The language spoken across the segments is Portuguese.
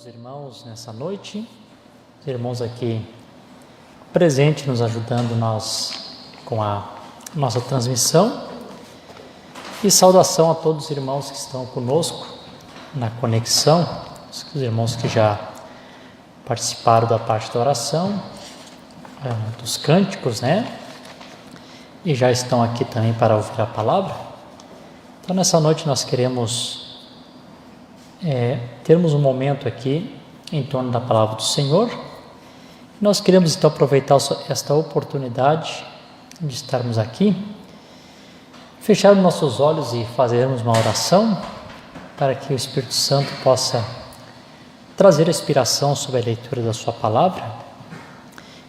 os irmãos nessa noite, os irmãos aqui presentes nos ajudando com a nossa transmissão, e saudação a todos os irmãos que estão conosco na conexão, os irmãos que já participaram da parte da oração, dos cânticos, e já estão aqui também para ouvir a palavra. Então nessa noite nós queremos termos um momento aqui em torno da palavra do Senhor. Nós queremos então aproveitar esta oportunidade de estarmos aqui, fecharmos nossos olhos e fazermos uma oração para que o Espírito Santo possa trazer inspiração sobre a leitura da sua palavra.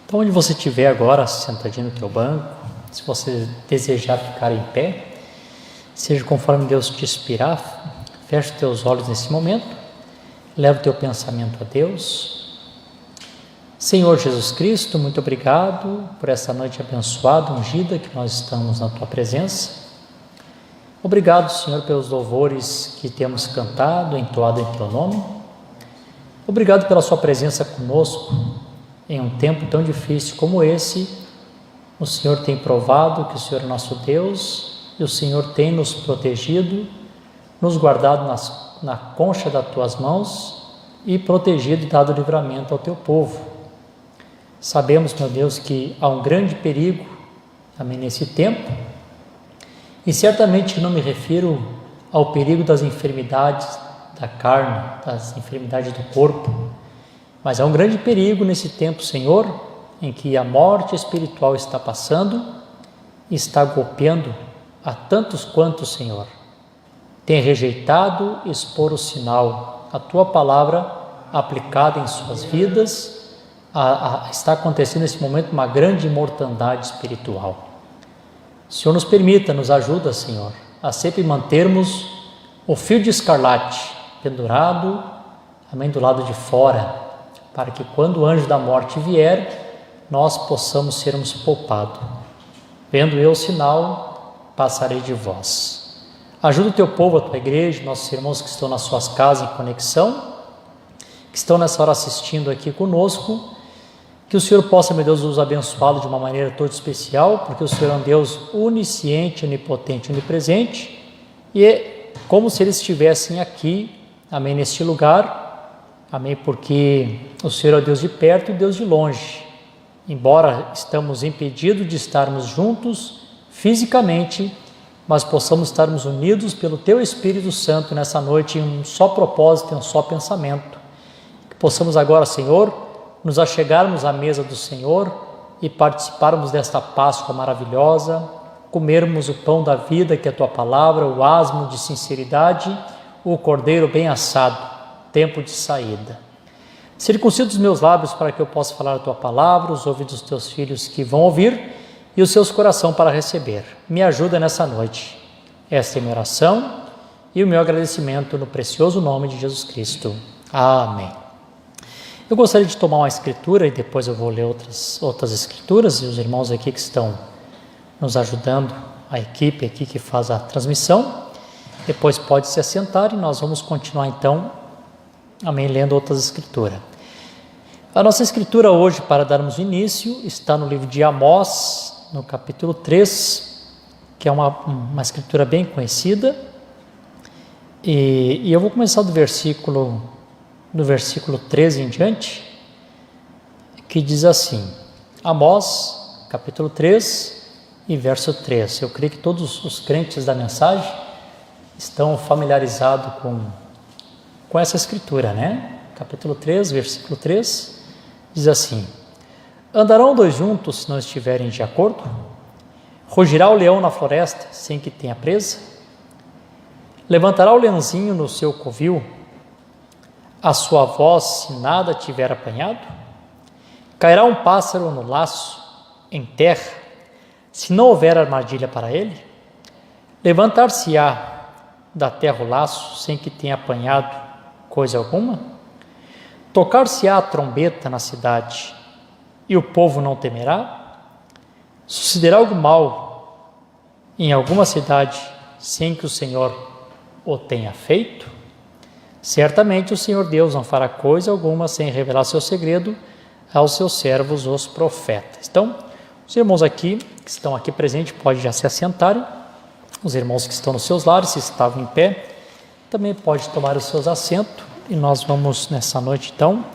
Então, onde você estiver agora, sentadinho no teu banco, se você desejar ficar em pé, seja conforme Deus te inspirar, feche os teus olhos nesse momento, leva o teu pensamento a Deus. Senhor Jesus Cristo, muito obrigado por essa noite abençoada, ungida, que nós estamos na tua presença. Obrigado, Senhor, pelos louvores que temos cantado, entoado em teu nome. Obrigado pela sua presença conosco em um tempo tão difícil como esse. O Senhor tem provado que o Senhor é nosso Deus e o Senhor tem nos protegido, nos guardado na concha das tuas mãos e protegido e dado livramento ao teu povo. Sabemos, meu Deus, que há um grande perigo também nesse tempo, e certamente não me refiro ao perigo das enfermidades da carne, das enfermidades do corpo, mas há um grande perigo nesse tempo, Senhor, em que a morte espiritual está passando e está golpeando a tantos quantos, Senhor, tem rejeitado expor o sinal, a tua palavra aplicada em suas vidas. Está acontecendo nesse momento uma grande mortandade espiritual. O Senhor nos permita, nos ajuda, Senhor, a sempre mantermos o fio de escarlate pendurado também do lado de fora, para que quando o anjo da morte vier, nós possamos sermos poupados. Vendo eu o sinal, passarei de vós. Ajuda o teu povo, a tua igreja, nossos irmãos que estão nas suas casas em conexão, que estão nessa hora assistindo aqui conosco, que o Senhor possa, meu Deus, nos abençoá-lo de uma maneira toda especial, porque o Senhor é um Deus onisciente, onipotente, onipresente, e é como se eles estivessem aqui, amém, neste lugar, amém, porque o Senhor é o Deus de perto e o Deus de longe. Embora estamos impedidos de estarmos juntos fisicamente, mas possamos estarmos unidos pelo Teu Espírito Santo nessa noite em um só propósito, em um só pensamento. Que possamos agora, Senhor, nos achegarmos à mesa do Senhor e participarmos desta Páscoa maravilhosa, comermos o pão da vida, que é a Tua palavra, o asmo de sinceridade, o cordeiro bem assado, tempo de saída. Circuncida os meus lábios para que eu possa falar a Tua palavra, os ouvidos dos Teus filhos que vão ouvir, e os seus corações para receber. Me ajuda nessa noite. Esta é a minha oração e o meu agradecimento no precioso nome de Jesus Cristo. Amém. Eu gostaria de tomar uma escritura e depois eu vou ler outras escrituras, e os irmãos aqui que estão nos ajudando, a equipe aqui que faz a transmissão, depois pode se assentar e nós vamos continuar então, amém, lendo outras escrituras. A nossa escritura hoje, para darmos início, está no livro de Amós, no capítulo 3, que é uma escritura bem conhecida, e eu vou começar do versículo 13 em diante, que diz assim, Amós, capítulo 3 e verso 3. Eu creio que todos os crentes da mensagem estão familiarizados com essa escritura, Capítulo 3, versículo 3, diz assim, andarão dois juntos se não estiverem de acordo? Rugirá o leão na floresta sem que tenha presa? Levantará o leãozinho no seu covil a sua voz se nada tiver apanhado? Cairá um pássaro no laço em terra se não houver armadilha para ele? Levantar-se-á da terra o laço sem que tenha apanhado coisa alguma? Tocar-se-á a trombeta na cidade e o povo não temerá? Sucederá algo mal em alguma cidade sem que o Senhor o tenha feito? Certamente o Senhor Deus não fará coisa alguma sem revelar seu segredo aos seus servos, os profetas. Então, os irmãos aqui, que estão aqui presentes, podem já se assentarem. Os irmãos que estão nos seus lares, se estavam em pé, também podem tomar os seus assentos. E nós vamos, nessa noite, então,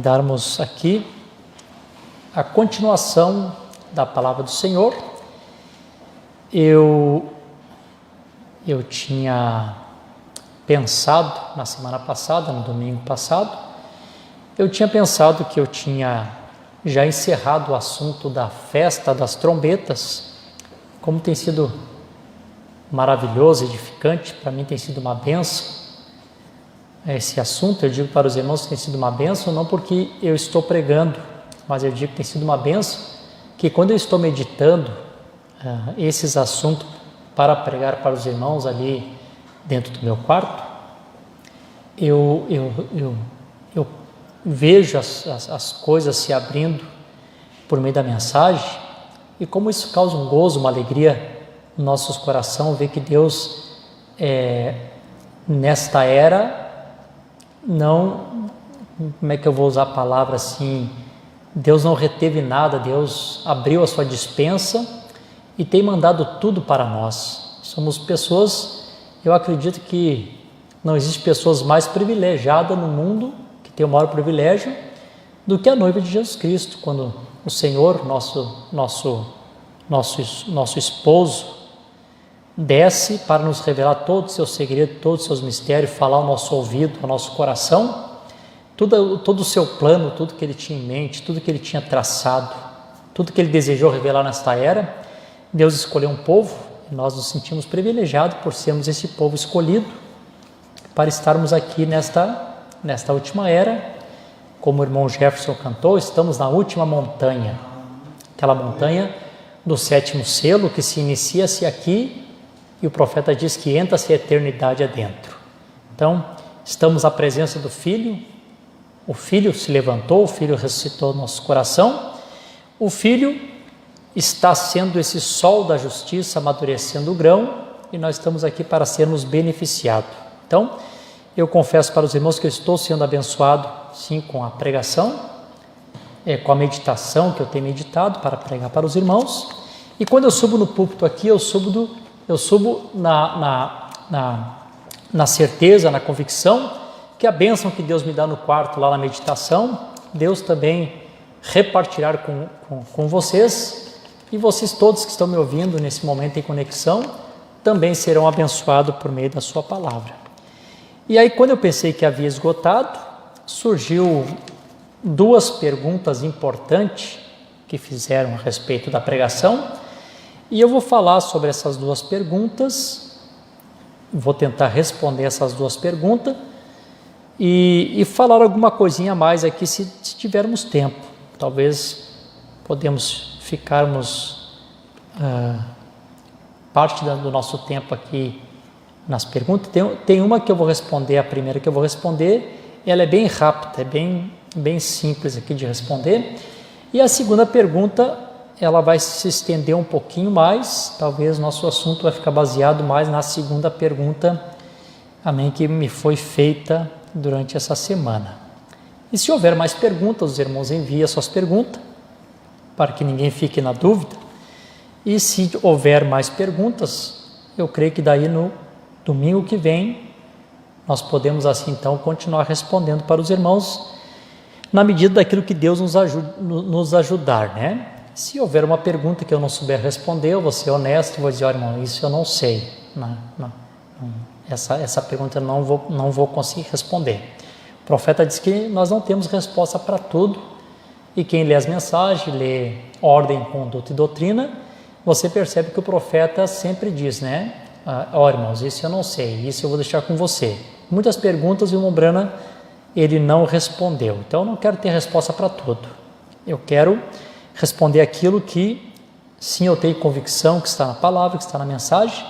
darmos aqui a continuação da palavra do Senhor. Eu tinha pensado na semana passada, no domingo passado, eu tinha pensado que eu tinha já encerrado o assunto da festa das trombetas. Como tem sido maravilhoso, edificante, para mim tem sido uma bênção esse assunto. Eu digo para os irmãos que tem sido uma bênção, não porque eu estou pregando, mas eu digo que tem sido uma bênção, que quando eu estou meditando esses assuntos para pregar para os irmãos ali dentro do meu quarto, eu vejo as coisas se abrindo por meio da mensagem, e como isso causa um gozo, uma alegria no nosso coração, ver que Deus, nesta era, não, como é que eu vou usar a palavra assim, Deus não reteve nada, Deus abriu a sua despensa e tem mandado tudo para nós. Somos pessoas, eu acredito que não existe pessoas mais privilegiadas no mundo, que tem o maior privilégio, do que a noiva de Jesus Cristo, quando o Senhor, nosso esposo, desce para nos revelar todo o seu segredo, todos os seus mistérios, falar ao nosso ouvido, ao nosso coração, todo o seu plano, tudo que ele tinha em mente, tudo que ele tinha traçado, tudo que ele desejou revelar nesta era. Deus escolheu um povo, e nós nos sentimos privilegiados por sermos esse povo escolhido para estarmos aqui nesta última era. Como o irmão Jefferson cantou, estamos na última montanha, aquela montanha do 7º selo, que se inicia-se aqui, e o profeta diz que entra-se a eternidade adentro. Então, estamos à presença do Filho, o Filho se levantou, o Filho ressuscitou no nosso coração, o Filho está sendo esse sol da justiça, amadurecendo o grão, e nós estamos aqui para sermos beneficiados. Então, eu confesso para os irmãos que eu estou sendo abençoado, sim, com a pregação, com a meditação que eu tenho meditado para pregar para os irmãos. E quando eu subo no púlpito aqui, eu subo na certeza, na convicção, que a bênção que Deus me dá no quarto, lá na meditação, Deus também repartirá com vocês, e vocês todos que estão me ouvindo nesse momento em conexão, também serão abençoados por meio da sua palavra. E aí, quando eu pensei que havia esgotado, surgiu 2 perguntas importantes que fizeram a respeito da pregação, e eu vou falar sobre essas 2 perguntas, vou tentar responder essas 2 perguntas, e falar alguma coisinha a mais aqui se tivermos tempo. Talvez podemos ficarmos parte do nosso tempo aqui nas perguntas. Tem uma que eu vou responder, a primeira que eu vou responder, ela é bem rápida, é bem simples aqui de responder. E a segunda pergunta, ela vai se estender um pouquinho mais, talvez nosso assunto vai ficar baseado mais na segunda pergunta, amém, que me foi feita durante essa semana. E se houver mais perguntas, os irmãos enviem suas perguntas, para que ninguém fique na dúvida. E se houver mais perguntas, eu creio que daí no domingo que vem, nós podemos assim então continuar respondendo para os irmãos, na medida daquilo que Deus nos ajudar, né? Se houver uma pergunta que eu não souber responder, eu vou ser honesto e vou dizer, olha, irmão, isso eu não sei. Essa pergunta eu não vou conseguir responder. O profeta diz que nós não temos resposta para tudo, e quem lê as mensagens, lê ordem, conduta e doutrina, você percebe que o profeta sempre diz, né? Olha, irmãos, isso eu não sei, isso eu vou deixar com você. Muitas perguntas e o Mombrana, ele não respondeu. Então, eu não quero ter resposta para tudo. Eu quero responder aquilo que, sim, eu tenho convicção que está na palavra, que está na mensagem,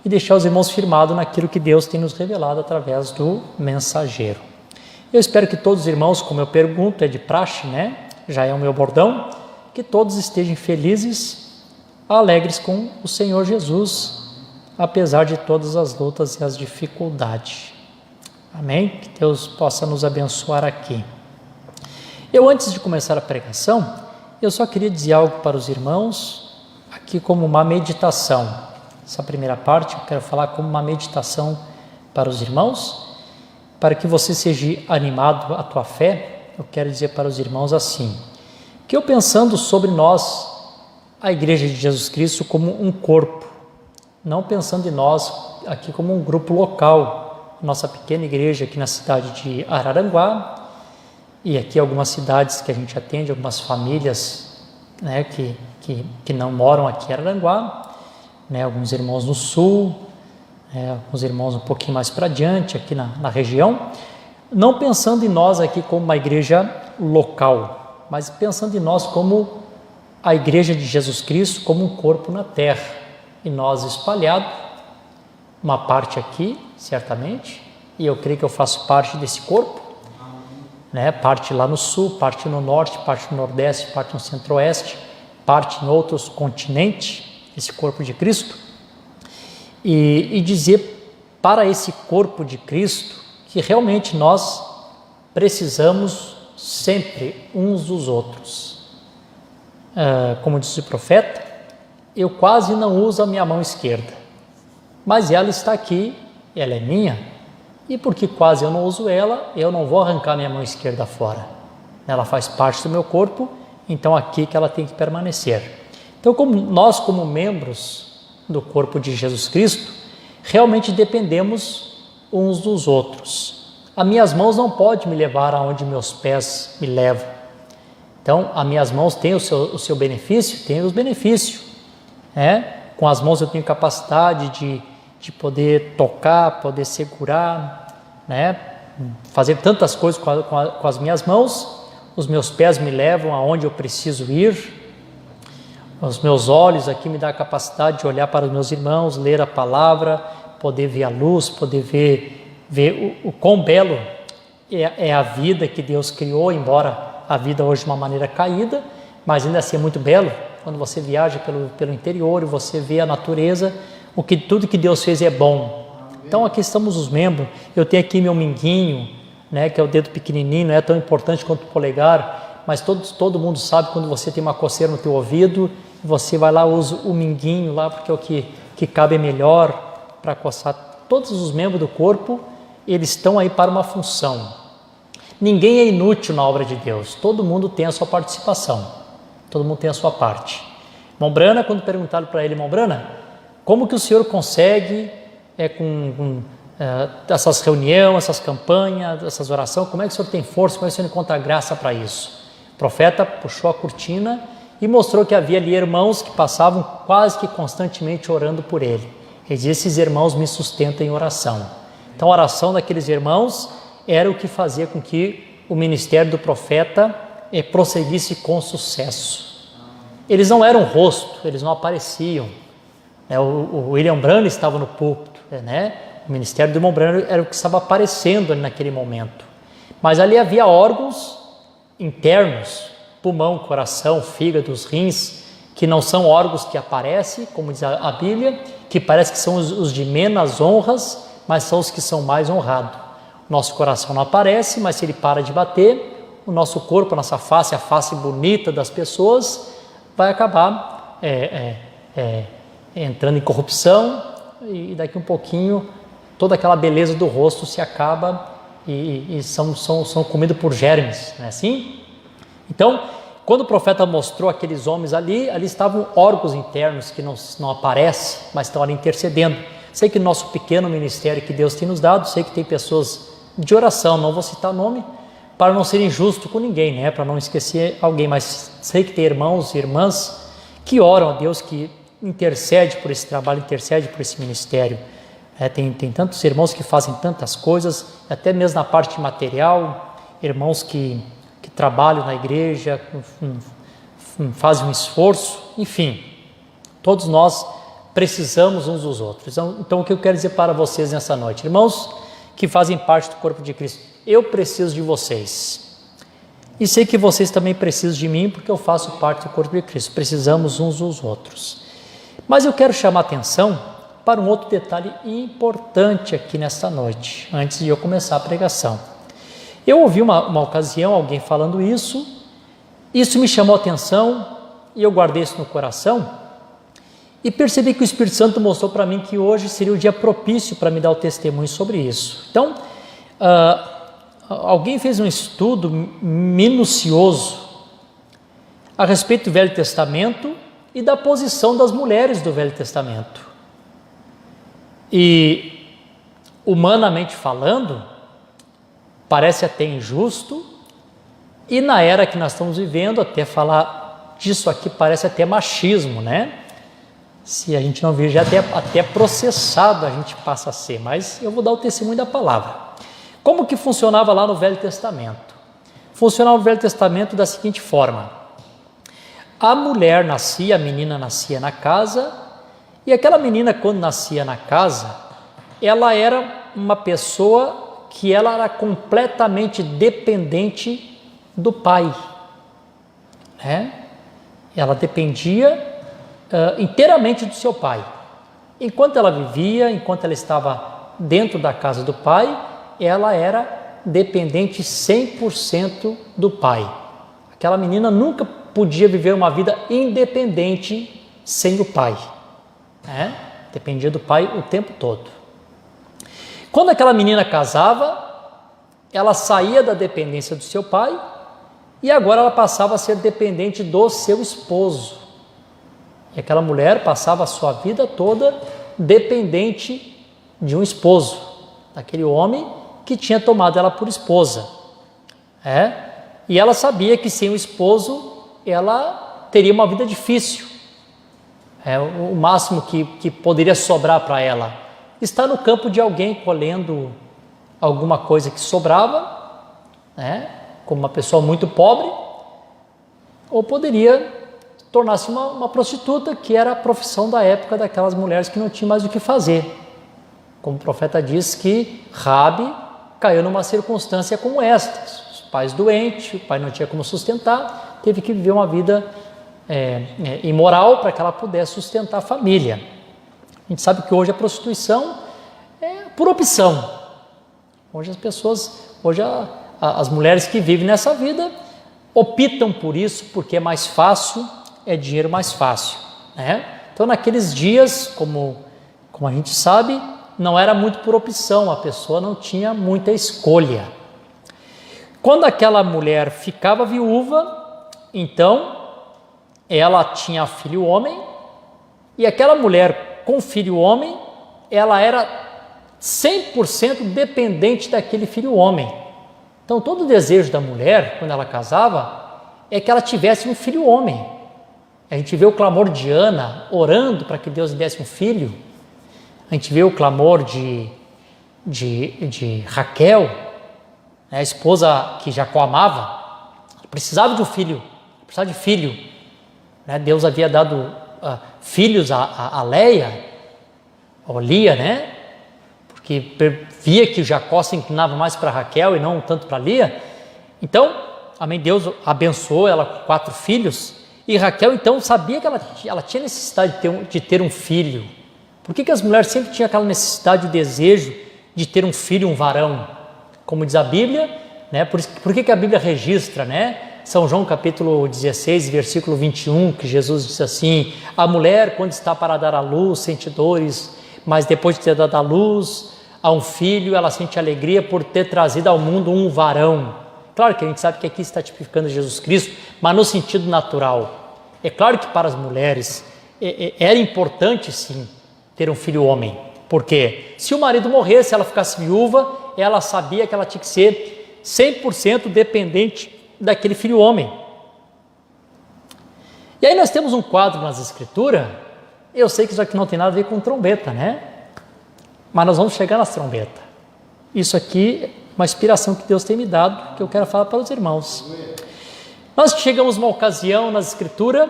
e deixar os irmãos firmados naquilo que Deus tem nos revelado através do mensageiro. Eu espero que todos os irmãos, como eu pergunto, é de praxe, né? Já é o meu bordão, que todos estejam felizes, alegres com o Senhor Jesus, apesar de todas as lutas e as dificuldades. Amém? Que Deus possa nos abençoar aqui. Eu, antes de começar a pregação, eu só queria dizer algo para os irmãos, aqui como uma meditação. Essa primeira parte eu quero falar como uma meditação para os irmãos, para que você seja animado à tua fé. Eu quero dizer para os irmãos assim, que eu pensando sobre nós, a Igreja de Jesus Cristo, como um corpo, não pensando em nós aqui como um grupo local, nossa pequena igreja aqui na cidade de Araranguá, e aqui algumas cidades que a gente atende, algumas famílias, né, que não moram aqui em Araranguá, né, alguns irmãos no sul, alguns irmãos um pouquinho mais para adiante, aqui na região, não pensando em nós aqui como uma igreja local, mas pensando em nós como a Igreja de Jesus Cristo, como um corpo na terra, e nós espalhados, uma parte aqui, certamente, e eu creio que eu faço parte desse corpo, né? Parte lá no sul, parte no norte, parte no nordeste, parte no centro-oeste, parte em outros continentes, esse corpo de Cristo, e dizer para esse corpo de Cristo que realmente nós precisamos sempre uns dos outros. Como disse o profeta, eu quase não uso a minha mão esquerda, mas ela está aqui, ela é minha, e porque quase eu não uso ela, eu não vou arrancar minha mão esquerda fora. Ela faz parte do meu corpo, então aqui que ela tem que permanecer. Então, nós como membros do corpo de Jesus Cristo, realmente dependemos uns dos outros. As minhas mãos não podem me levar aonde meus pés me levam. Então, as minhas mãos têm o seu benefício, têm os benefícios. Com as mãos eu tenho capacidade de poder tocar, poder segurar, fazer tantas coisas com as minhas mãos. Os meus pés me levam aonde eu preciso ir. Os meus olhos aqui me dão a capacidade de olhar para os meus irmãos, ler a palavra, poder ver a luz, poder ver o quão belo é a vida que Deus criou, embora a vida hoje de uma maneira caída, mas ainda assim é muito belo, quando você viaja pelo interior e você vê a natureza, tudo que Deus fez é bom. Então aqui estamos os membros, eu tenho aqui meu minguinho, que é o dedo pequenininho, não é tão importante quanto o polegar, mas todo mundo sabe quando você tem uma coceira no teu ouvido, você vai lá, usa o minguinho lá, porque é o que cabe melhor para coçar. Todos os membros do corpo, eles estão aí para uma função. Ninguém é inútil na obra de Deus, todo mundo tem a sua participação, todo mundo tem a sua parte. Irmão Brana, quando perguntaram para ele, irmão Brana, como que o senhor consegue com essas reuniões, essas campanhas, essas orações, como é que o senhor tem força, como é que o senhor encontra graça para isso? O profeta puxou a cortina e mostrou que havia ali irmãos que passavam quase que constantemente orando por ele. Ele disse, esses irmãos me sustentam em oração. Então a oração daqueles irmãos era o que fazia com que o ministério do profeta prosseguisse com sucesso. Eles não eram rosto, eles não apareciam. O William Branham estava no púlpito, o ministério do irmão Branham era o que estava aparecendo ali naquele momento. Mas ali havia órgãos internos, pulmão, coração, fígado, os rins, que não são órgãos que aparecem, como diz a Bíblia, que parece que são os de menos honras, mas são os que são mais honrados. Nosso coração não aparece, mas se ele para de bater, o nosso corpo, a nossa face, a face bonita das pessoas, vai acabar entrando em corrupção e daqui um pouquinho toda aquela beleza do rosto se acaba e são comidos por germes, não é assim? Então, quando o profeta mostrou aqueles homens ali estavam órgãos internos que não aparecem, mas estão ali intercedendo. Sei que no nosso pequeno ministério que Deus tem nos dado, sei que tem pessoas de oração, não vou citar o nome, para não ser injusto com ninguém, para não esquecer alguém, mas sei que tem irmãos e irmãs que oram a Deus, que intercede por esse trabalho, intercede por esse ministério. Tem tantos irmãos que fazem tantas coisas, até mesmo na parte material, irmãos que trabalham na igreja, fazem um esforço, enfim, todos nós precisamos uns dos outros. Então o que eu quero dizer para vocês nessa noite, irmãos que fazem parte do corpo de Cristo, eu preciso de vocês, e sei que vocês também precisam de mim, porque eu faço parte do corpo de Cristo, precisamos uns dos outros. Mas eu quero chamar a atenção para um outro detalhe importante aqui nesta noite, antes de eu começar a pregação. Eu ouvi uma ocasião alguém falando isso me chamou a atenção e eu guardei isso no coração e percebi que o Espírito Santo mostrou para mim que hoje seria o dia propício para me dar o testemunho sobre isso. Então, alguém fez um estudo minucioso a respeito do Velho Testamento e da posição das mulheres do Velho Testamento. E, humanamente falando, parece até injusto, e na era que nós estamos vivendo, até falar disso aqui parece até machismo, né? Se a gente não vir, já até processado a gente passa a ser, mas eu vou dar o testemunho da palavra. Como que funcionava lá no Velho Testamento? Funcionava no Velho Testamento da seguinte forma: a mulher nascia, a menina nascia na casa, e aquela menina, quando nascia na casa, ela era uma pessoa que ela era completamente dependente do pai, né? Ela dependia inteiramente do seu pai. Enquanto ela vivia, enquanto ela estava dentro da casa do pai, ela era dependente 100% do pai. Aquela menina nunca podia viver uma vida independente sem o pai, né? Dependia do pai o tempo todo. Quando aquela menina casava, ela saía da dependência do seu pai e agora ela passava a ser dependente do seu esposo. E aquela mulher passava a sua vida toda dependente de um esposo, daquele homem que tinha tomado ela por esposa. E ela sabia que sem o esposo ela teria uma vida difícil. O máximo que poderia sobrar para ela está no campo de alguém colhendo alguma coisa que sobrava, né? Como uma pessoa muito pobre, ou poderia tornar-se uma prostituta, que era a profissão da época daquelas mulheres que não tinham mais o que fazer. Como o profeta diz que Raabe caiu numa circunstância como esta: os pais doentes, o pai não tinha como sustentar, teve que viver uma vida imoral para que ela pudesse sustentar a família. A gente sabe que hoje a prostituição é por opção. Hoje as mulheres que vivem nessa vida optam por isso porque é mais fácil, é dinheiro mais fácil, né? Então, naqueles dias, como a gente sabe, não era muito por opção, a pessoa não tinha muita escolha. Quando aquela mulher ficava viúva, então ela tinha filho homem, e aquela mulher com filho homem, ela era 100% dependente daquele filho homem. Então, todo o desejo da mulher, quando ela casava, é que ela tivesse um filho homem. A gente vê o clamor de Ana orando para que Deus lhe desse um filho. A gente vê o clamor de Raquel, né, a esposa que Jacó amava. Precisava de um filho, precisava de filho, né? Deus havia dado filhos a Leia, ou Lia, né? Porque via que Jacó se inclinava mais para Raquel e não tanto para Lia. Então, amém, Deus abençoou ela com 4 filhos, e Raquel então sabia que ela tinha necessidade de ter um filho. Por que as mulheres sempre tinham aquela necessidade, o desejo de ter um filho, um varão? Como diz a Bíblia, né? Por que a Bíblia registra, né? São João capítulo 16, versículo 21, que Jesus diz assim: a mulher, quando está para dar à luz, sente dores, mas depois de ter dado à luz a um filho, ela sente alegria por ter trazido ao mundo um varão. Claro que a gente sabe que aqui está tipificando Jesus Cristo, mas no sentido natural. É claro que para as mulheres era importante sim ter um filho homem, porque se o marido morresse, ela ficasse viúva, ela sabia que ela tinha que ser 100% dependente daquele filho homem. E aí nós temos um quadro nas Escrituras. Eu sei que isso aqui não tem nada a ver com trombeta, né? Mas nós vamos chegar nas trombetas. Isso aqui é uma inspiração que Deus tem me dado, que eu quero falar para os irmãos. Nós chegamos uma ocasião nas Escrituras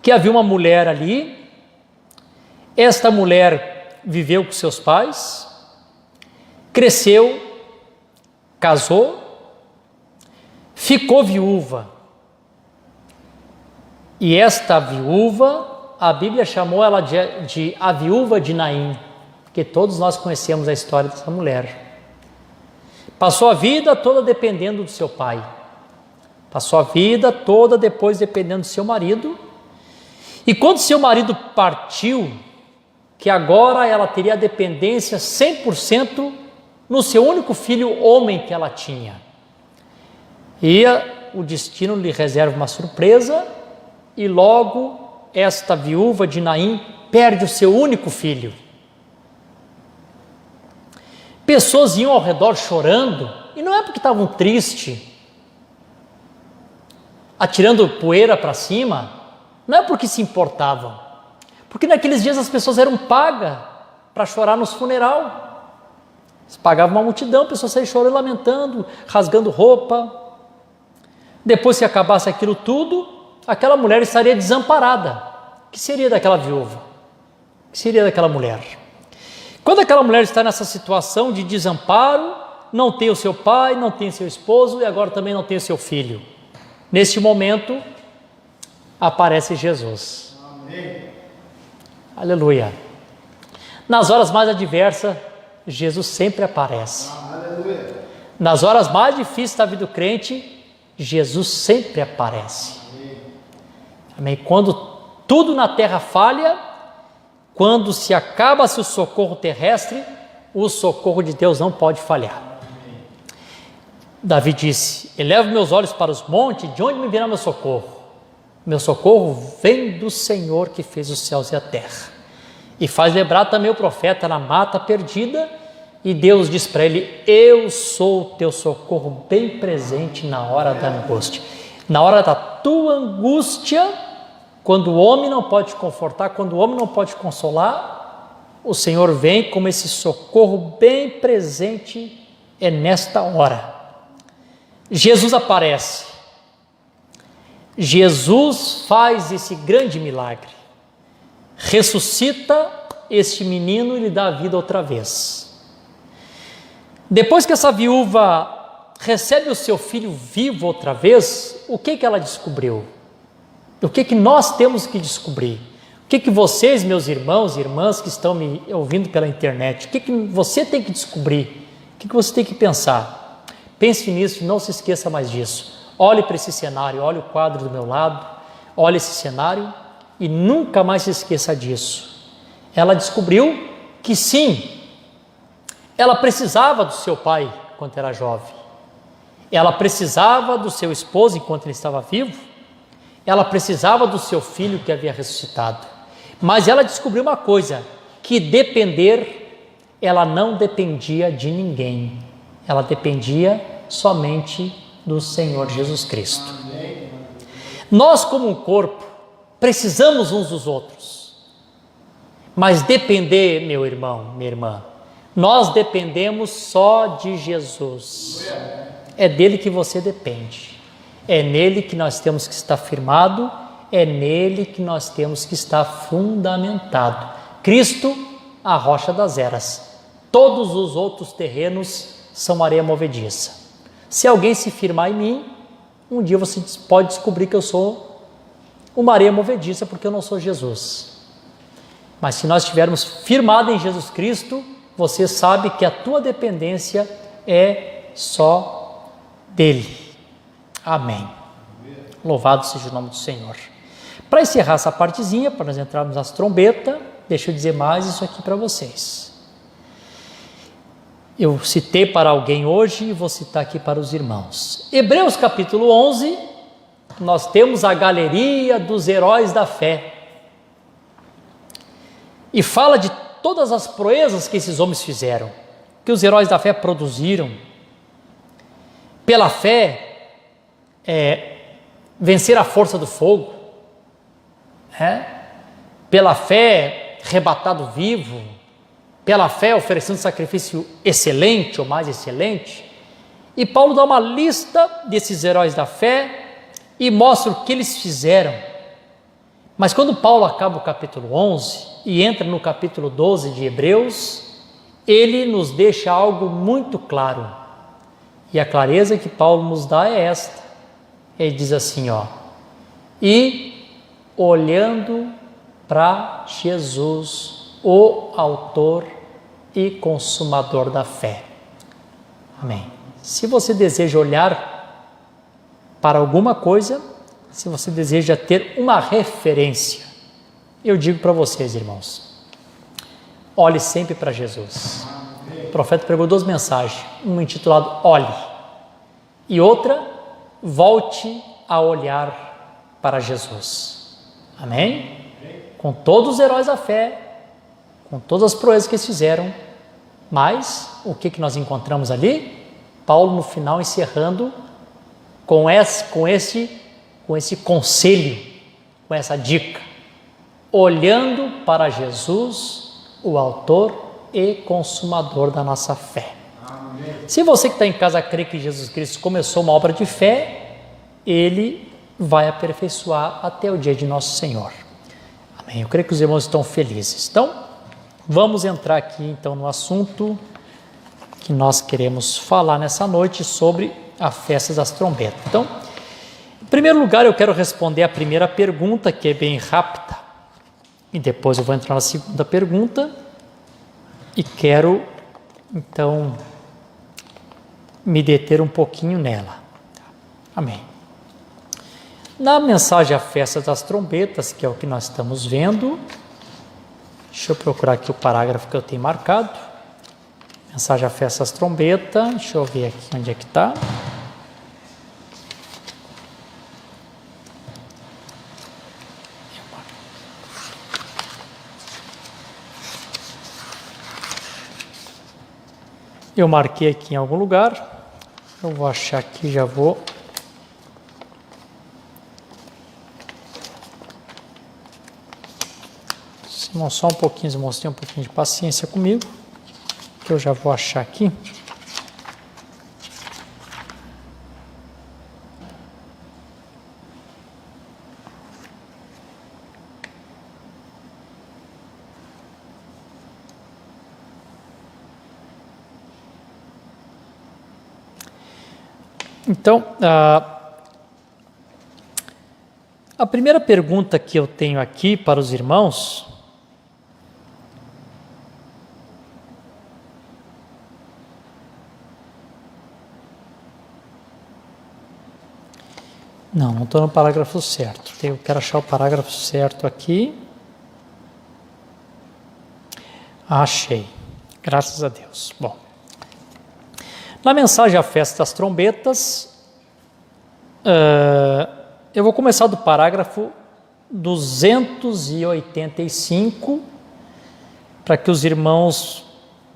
que havia uma mulher ali. Esta mulher viveu com seus pais, cresceu, casou, ficou viúva. E esta viúva, a Bíblia chamou ela de a viúva de Naim, porque todos nós conhecemos a história dessa mulher. Passou a vida toda dependendo do seu pai. Passou a vida toda depois dependendo do seu marido. E quando seu marido partiu, que agora ela teria dependência 100% no seu único filho homem que ela tinha. E o destino lhe reserva uma surpresa, e logo esta viúva de Naim perde o seu único filho. Pessoas iam ao redor chorando, e não é porque estavam tristes, atirando poeira para cima, não é porque se importavam, porque naqueles dias as pessoas eram pagas para chorar nos funeral. Eles pagavam uma multidão, pessoas saíam chorando, lamentando, rasgando roupa. Depois que acabasse aquilo tudo, aquela mulher estaria desamparada. O que seria daquela viúva? O que seria daquela mulher? Quando aquela mulher está nessa situação de desamparo, não tem o seu pai, não tem seu esposo e agora também não tem o seu filho. Neste momento, aparece Jesus. Amém. Aleluia. Nas horas mais adversas, Jesus sempre aparece. Aleluia. Nas horas mais difíceis da vida do crente, Jesus sempre aparece. Amém. Quando tudo na terra falha, quando se acaba-se o socorro terrestre, o socorro de Deus não pode falhar. Davi disse: elevo meus olhos para os montes, de onde me virá meu socorro? Meu socorro vem do Senhor que fez os céus e a terra. E faz lembrar também o profeta na mata perdida, e Deus diz para ele: eu sou o teu socorro bem presente na hora da angústia. Na hora da tua angústia, quando o homem não pode te confortar, quando o homem não pode te consolar, o Senhor vem como esse socorro bem presente, é nesta hora. Jesus aparece. Jesus faz esse grande milagre. Ressuscita este menino e lhe dá a vida outra vez. Depois que essa viúva recebe o seu filho vivo outra vez, o que ela descobriu? O que nós temos que descobrir? O que vocês, meus irmãos e irmãs que estão me ouvindo pela internet, o que você tem que descobrir? O que você tem que pensar? Pense nisso e não se esqueça mais disso. Olhe para esse cenário, olhe o quadro do meu lado, olhe esse cenário e nunca mais se esqueça disso. Ela descobriu que sim, ela precisava do seu pai quando era jovem. Ela precisava do seu esposo enquanto ele estava vivo. Ela precisava do seu filho que havia ressuscitado. Mas ela descobriu uma coisa, que depender, ela não dependia de ninguém. Ela dependia somente do Senhor Jesus Cristo. Nós, como um corpo, precisamos uns dos outros. Mas depender, meu irmão, minha irmã, nós dependemos só de Jesus. É dele que você depende. É nele que nós temos que estar firmado, é nele que nós temos que estar fundamentado. Cristo, a rocha das eras. Todos os outros terrenos são areia movediça. Se alguém se firmar em mim, um dia você pode descobrir que eu sou uma areia movediça, porque eu não sou Jesus. Mas se nós estivermos firmados em Jesus Cristo, você sabe que a tua dependência é só dele. Amém. Louvado seja o nome do Senhor. Para encerrar essa partezinha, para nós entrarmos nas trombetas, deixa eu dizer mais isso aqui para vocês. Eu citei para alguém hoje e vou citar aqui para os irmãos. Hebreus capítulo 11, nós temos a galeria dos heróis da fé. E fala de todas as proezas que esses homens fizeram, que os heróis da fé produziram. Pela fé, vencer a força do fogo. Pela fé, arrebatado vivo. Pela fé, oferecendo sacrifício excelente ou mais excelente. E Paulo dá uma lista desses heróis da fé e mostra o que eles fizeram. Mas quando Paulo acaba o capítulo 11 e entra no capítulo 12 de Hebreus, ele nos deixa algo muito claro. E a clareza que Paulo nos dá é esta. Ele diz assim, e olhando para Jesus, o autor e consumador da fé. Amém. Se você deseja olhar para alguma coisa, se você deseja ter uma referência, eu digo para vocês, irmãos, olhe sempre para Jesus. O profeta pregou 2 mensagens, uma intitulada Olhe, e outra, Volte a olhar para Jesus. Amém? Com todos os heróis da fé, com todas as proezas que eles fizeram, mas o que nós encontramos ali? Paulo no final encerrando com esse conselho, com essa dica, olhando para Jesus, o autor e consumador da nossa fé. Amém. Se você que está em casa crê que Jesus Cristo começou uma obra de fé, Ele vai aperfeiçoar até o dia de nosso Senhor. Amém. Eu creio que os irmãos estão felizes. Então, vamos entrar aqui então no assunto que nós queremos falar nessa noite sobre a festa das trombetas. Então, em primeiro lugar, eu quero responder a primeira pergunta, que é bem rápida, e depois eu vou entrar na segunda pergunta, e quero, então, me deter um pouquinho nela. Amém. Na mensagem à festa das trombetas, que é o que nós estamos vendo, deixa eu procurar aqui o parágrafo que eu tenho marcado. Mensagem à festa das trombetas, deixa eu ver aqui onde é que está. Eu marquei aqui em algum lugar, eu vou achar aqui, já vou. Simão, só um pouquinho, irmãos, tenha um pouquinho de paciência comigo, que eu já vou achar aqui. Então, a primeira pergunta que eu tenho aqui para os irmãos não estou no parágrafo certo, eu quero achar o parágrafo certo aqui. Achei, graças a Deus. Bom, na mensagem à festa das trombetas, eu vou começar do parágrafo 285, para que os irmãos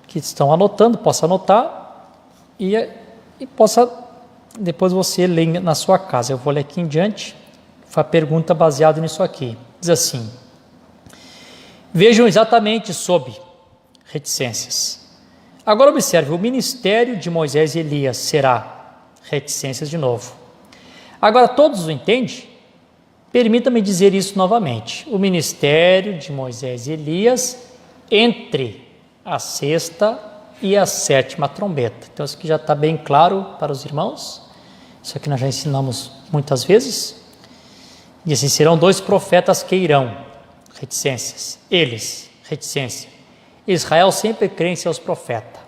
que estão anotando possam anotar e possa depois você ler na sua casa. Eu vou ler aqui em diante, foi a pergunta baseada nisso aqui. Diz assim: vejam exatamente sob reticências. Agora observe, o ministério de Moisés e Elias será reticências de novo. Agora todos o entendem? Permita-me dizer isso novamente. O ministério de Moisés e Elias entre a sexta e a sétima trombeta. Então isso aqui já está bem claro para os irmãos. Isso aqui nós já ensinamos muitas vezes. E assim, serão 2 profetas que irão, reticências. Eles, reticência. Israel sempre crê em seus profetas.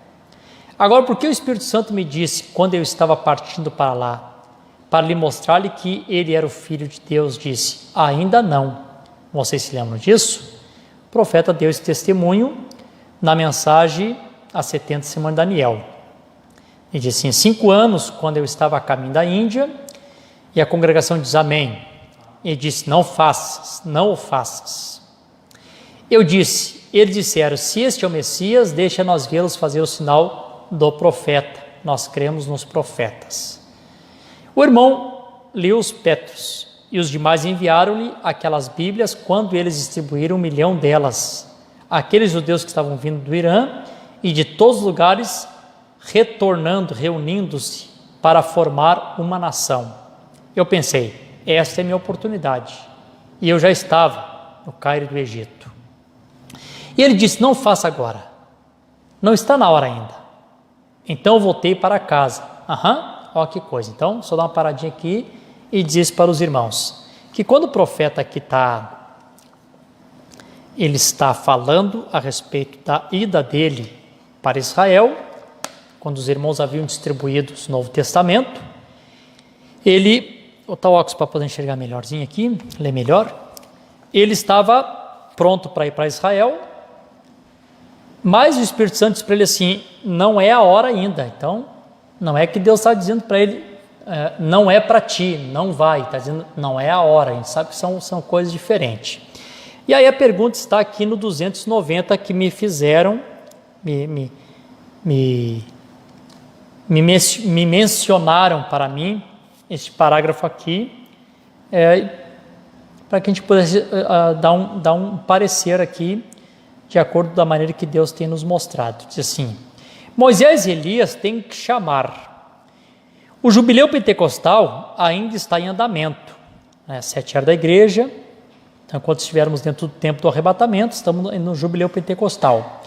Agora, por que o Espírito Santo me disse, quando eu estava partindo para lá, para lhe mostrar-lhe que ele era o Filho de Deus, disse, ainda não. Vocês se lembram disso? O profeta deu esse testemunho na mensagem às 70 semanas de Daniel. Ele disse assim: 5 anos, quando eu estava a caminho da Índia, e a congregação diz amém. Ele disse, não faças, não o faças. Eu disse, eles disseram, se este é o Messias, deixa nós vê-los fazer o sinal do profeta. Nós cremos nos profetas. O irmão leu os Petros, e os demais enviaram-lhe aquelas Bíblias quando eles distribuíram 1 milhão delas. Aqueles judeus que estavam vindo do Irã e de todos os lugares, retornando, reunindo-se para formar uma nação. Eu pensei, esta é a minha oportunidade. E eu já estava no Cairo do Egito. E ele disse, não faça agora. Não está na hora ainda. Então eu voltei para casa. Olha que coisa. Então, só dar uma paradinha aqui e diz para os irmãos que quando o profeta aqui está ele está falando a respeito da ida dele para Israel, quando os irmãos haviam distribuído o Novo Testamento. Ele, vou botar o óculos para poder enxergar melhorzinho aqui, ler melhor. Ele estava pronto para ir para Israel, mas o Espírito Santo disse para ele assim, não é a hora ainda. Então, não é que Deus está dizendo para ele, não é para ti, não vai, está dizendo, não é a hora. A gente sabe que são coisas diferentes. E aí a pergunta está aqui no 290 que me fizeram, me mencionaram para mim, este parágrafo aqui, para que a gente pudesse dar um parecer aqui, de acordo da maneira que Deus tem nos mostrado. Diz assim, Moisés e Elias têm que chamar. O jubileu pentecostal ainda está em andamento. 7 era da igreja, então quando estivermos dentro do tempo do arrebatamento, estamos no jubileu pentecostal.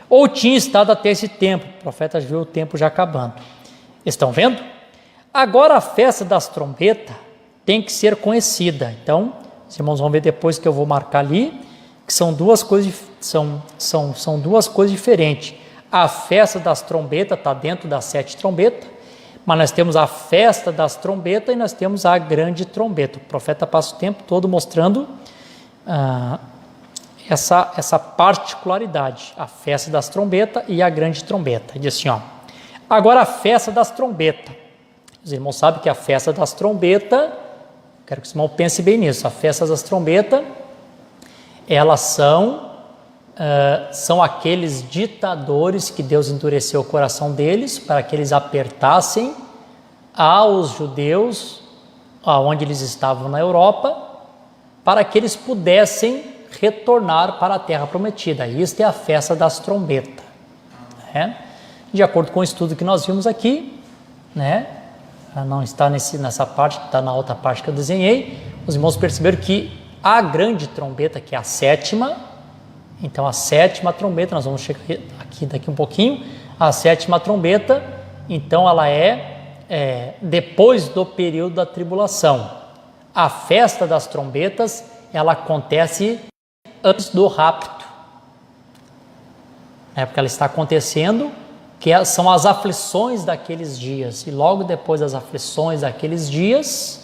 Ou tinha estado até esse tempo, o profeta viu o tempo já acabando. Estão vendo? Agora a festa das trombetas tem que ser conhecida. Então, os irmãos vão ver depois que eu vou marcar ali, que são duas coisas diferentes. A festa das trombetas está dentro das 7 trombetas, mas nós temos a festa das trombetas e nós temos a grande trombeta. O profeta passa o tempo todo mostrando essa particularidade, a festa das trombetas e a grande trombeta. Diz assim, agora a festa das trombetas. Os irmãos sabem que a festa das trombetas, quero que os irmãos pensem bem nisso, a festa das trombetas, elas são aqueles ditadores que Deus endureceu o coração deles para que eles apertassem aos judeus, aonde eles estavam na Europa, para que eles pudessem retornar para a terra prometida. Isto é a festa das trombetas. De acordo com o estudo que nós vimos aqui, não está nessa parte, está na outra parte que eu desenhei, os irmãos perceberam que a grande trombeta, que é a 7ª, então a 7ª trombeta, nós vamos chegar aqui daqui um pouquinho, a 7ª trombeta, então ela é depois do período da tribulação. A festa das trombetas, ela acontece antes do rapto, porque ela está acontecendo, que são as aflições daqueles dias, e logo depois das aflições daqueles dias,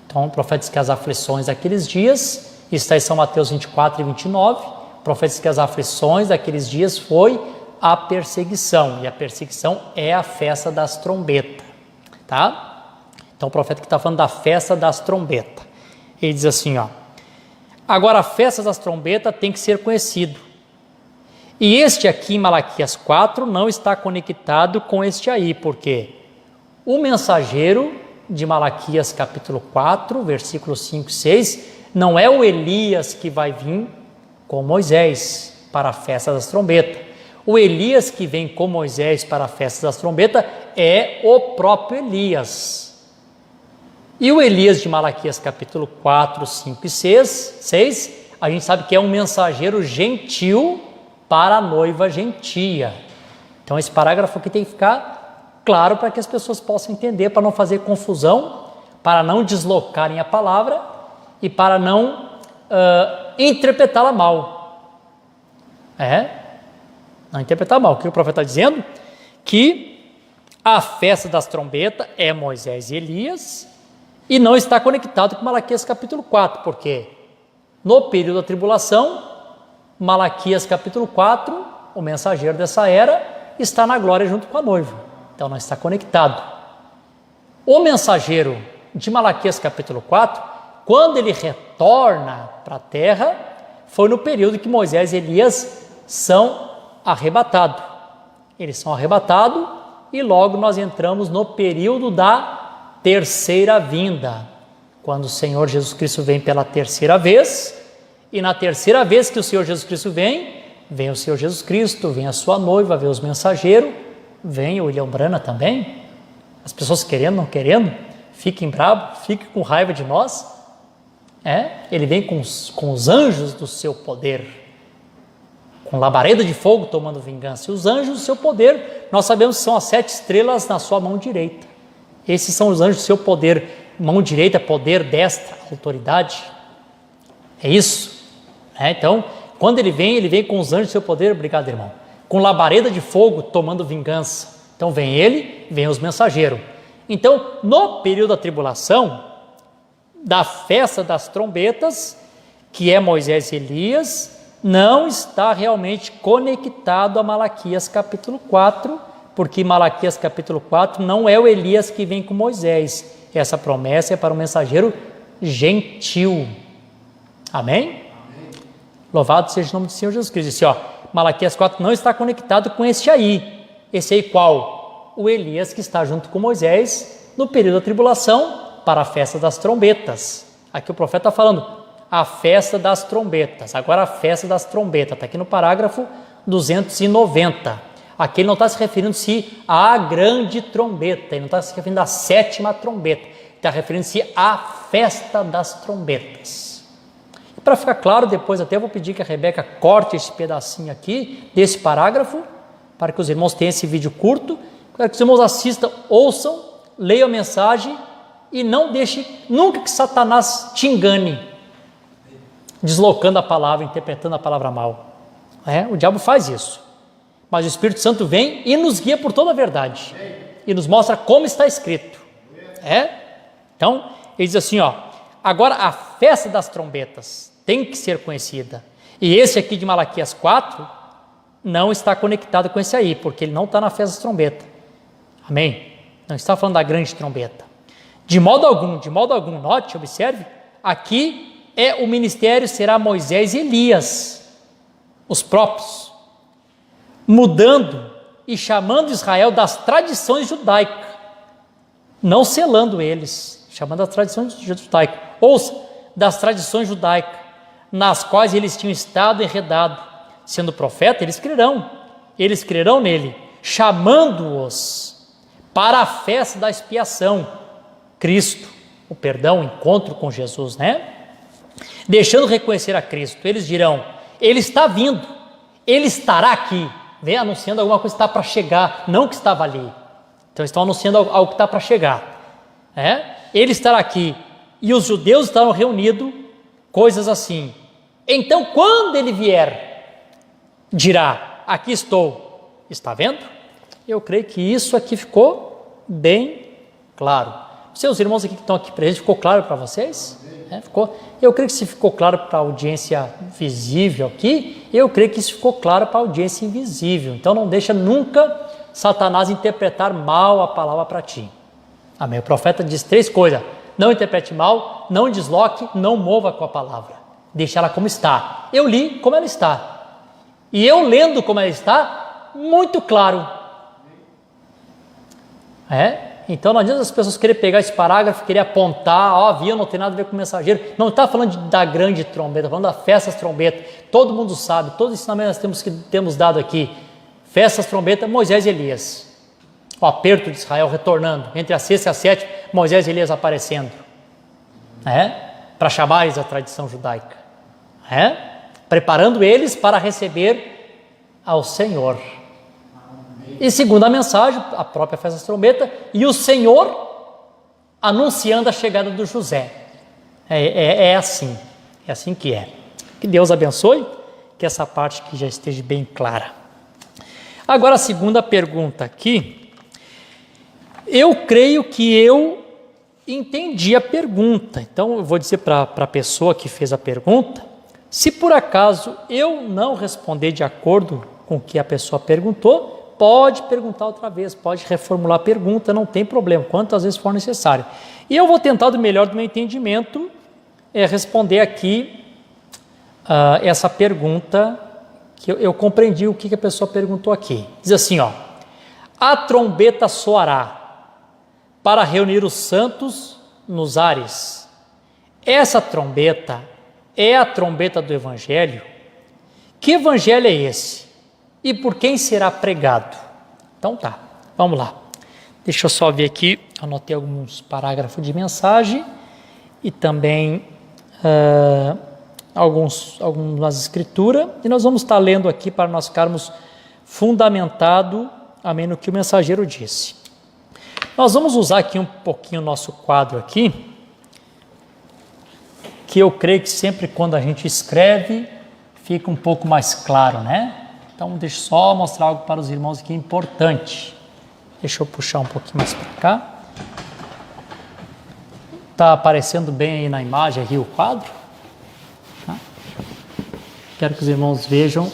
então o profeta diz que as aflições daqueles dias, isso está em São Mateus 24 e 29, o profeta diz que as aflições daqueles dias foi a perseguição, e a perseguição é a festa das trombetas, tá? Então o profeta que está falando da festa das trombetas, ele diz assim, agora a festa das trombetas tem que ser conhecido, e este aqui em Malaquias 4 não está conectado com este aí, porque o mensageiro de Malaquias capítulo 4, versículos 5 e 6, não é o Elias que vai vir com Moisés para a festa das trombetas. O Elias que vem com Moisés para a festa das trombetas é o próprio Elias. E o Elias de Malaquias capítulo 4, 5 e 6, a gente sabe que é um mensageiro gentil para a noiva gentia. Então esse parágrafo aqui tem que ficar claro para que as pessoas possam entender, para não fazer confusão, para não deslocarem a palavra e para não interpretá-la mal. Não interpretar mal. O que o profeta está dizendo? Que a festa das trombetas é Moisés e Elias e não está conectado com Malaquias capítulo 4, porque no período da tribulação, Malaquias capítulo 4, o mensageiro dessa era, está na glória junto com a noiva. Então não está conectado. O mensageiro de Malaquias capítulo 4, quando ele retorna para a terra, foi no período que Moisés e Elias são arrebatados. Eles são arrebatados e logo nós entramos no período da terceira vinda, quando o Senhor Jesus Cristo vem pela terceira vez, e na terceira vez que o Senhor Jesus Cristo vem o Senhor Jesus Cristo, vem a sua noiva, vem os mensageiros, vem o William Branham também, as pessoas querendo, não querendo, fiquem bravos, fiquem com raiva de nós, ele vem com os anjos do seu poder, com labareda de fogo tomando vingança, e os anjos do seu poder, nós sabemos que são as 7 estrelas na sua mão direita, esses são os anjos do seu poder, mão direita, poder, destra, autoridade, é isso, então, Quando ele vem com os anjos do seu poder, obrigado, irmão, com labareda de fogo tomando vingança. Então vem ele, vem os mensageiros. Então, no período da tribulação, da festa das trombetas, que é Moisés e Elias, não está realmente conectado a Malaquias capítulo 4, porque Malaquias capítulo 4 não é o Elias que vem com Moisés. Essa promessa é para o mensageiro gentil. Amém? Amém. Louvado seja o nome do Senhor Jesus Cristo. Disse, Malaquias 4 não está conectado com esse aí. Esse aí qual? O Elias que está junto com Moisés no período da tribulação para a festa das trombetas. Aqui o profeta está falando a festa das trombetas. Agora a festa das trombetas. Está aqui no parágrafo 290. Aqui ele não está se referindo-se à grande trombeta. Ele não está se referindo à sétima trombeta. Está referindo-se à festa das trombetas. E para ficar claro, depois até vou pedir que a Rebeca corte esse pedacinho aqui, desse parágrafo, para que os irmãos tenham esse vídeo curto, para que os irmãos assistam, ouçam, leiam a mensagem e não deixe nunca que Satanás te engane, deslocando a palavra, interpretando a palavra mal. O diabo faz isso. Mas o Espírito Santo vem e nos guia por toda a verdade. E nos mostra como está escrito. Então, ele diz assim, agora a festa das trombetas tem que ser conhecida. E esse aqui de Malaquias 4 não está conectado com esse aí, porque ele não está na festa das trombetas. Amém? Não está falando da grande trombeta. De modo algum, note, observe, aqui o ministério será Moisés e Elias, os próprios, mudando e chamando Israel das tradições judaicas, não selando eles, chamando das tradições judaicas. Ouça, das tradições judaicas, nas quais eles tinham estado enredados. Sendo profeta, eles crerão nele, chamando-os para a festa da expiação, Cristo, o perdão, o encontro com Jesus, Deixando reconhecer a Cristo, eles dirão, ele está vindo, ele estará aqui, vem anunciando alguma coisa que está para chegar, não que estava ali. Então estão anunciando algo que está para chegar. Ele estará aqui, e os judeus estarão reunidos, coisas assim. Então quando ele vier, dirá, aqui estou, está vendo? Eu creio que isso aqui ficou bem claro. Seus irmãos aqui que estão aqui presentes, ficou claro para vocês? Ficou? Eu creio que se ficou claro para a audiência visível aqui, eu creio que isso ficou claro para a audiência invisível. Então não deixa nunca Satanás interpretar mal a palavra para ti. Amém? O profeta diz 3 coisas: não interprete mal, não desloque, não mova com a palavra. Deixa ela como está. Eu li como ela está. E eu lendo como ela está, muito claro. Então não adianta as pessoas querem pegar esse parágrafo, querer apontar, viu, não tem nada a ver com o mensageiro. Não está falando da grande trombeta, está falando da festa das trombetas. Todo mundo sabe, todos os ensinamentos nós temos dado aqui. Festas, trombetas, Moisés e Elias. O aperto de Israel retornando, entre a sexta e a sétima, Moisés e Elias aparecendo. Para chamar eles a tradição judaica. Preparando eles para receber ao Senhor. E segundo a mensagem, a própria festa das trombetas, e o Senhor anunciando a chegada do José. É assim que é. Que Deus abençoe, que essa parte aqui já esteja bem clara. Agora a segunda pergunta aqui, eu creio que eu entendi a pergunta, então eu vou dizer para a pessoa que fez a pergunta, se por acaso eu não responder de acordo com o que a pessoa perguntou, pode perguntar outra vez, pode reformular a pergunta, não tem problema, quantas vezes for necessário. E eu vou tentar, do melhor do meu entendimento, responder aqui essa pergunta, que eu compreendi o que a pessoa perguntou aqui. Diz assim, a trombeta soará para reunir os santos nos ares. Essa trombeta é a trombeta do Evangelho. Que Evangelho é esse? E por quem será pregado? Então tá, vamos lá. Deixa eu só ver aqui, anotei alguns parágrafos de mensagem e também algumas escrituras, e nós vamos estar lendo aqui para nós ficarmos fundamentados, amém, no que o mensageiro disse. Nós vamos usar aqui um pouquinho o nosso quadro aqui, que eu creio que sempre quando a gente escreve, fica um pouco mais claro, né? Então, deixa eu só mostrar algo para os irmãos aqui importante. Deixa eu puxar um pouquinho mais para cá. Está aparecendo bem aí na imagem aqui o quadro? Tá? Quero que os irmãos vejam.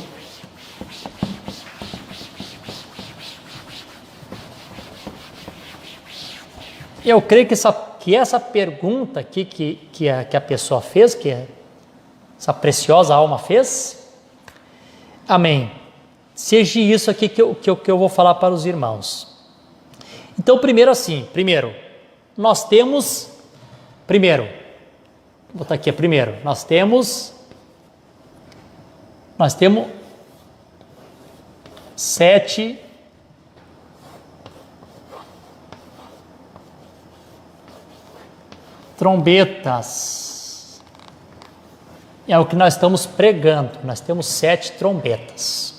Eu creio que essa pergunta aqui que a pessoa fez, essa preciosa alma fez, amém, seja isso aqui que eu vou falar para os irmãos. Então, primeiro, nós temos, vou botar aqui, nós temos 7 trombetas. É o que nós estamos pregando. Nós temos 7 trombetas.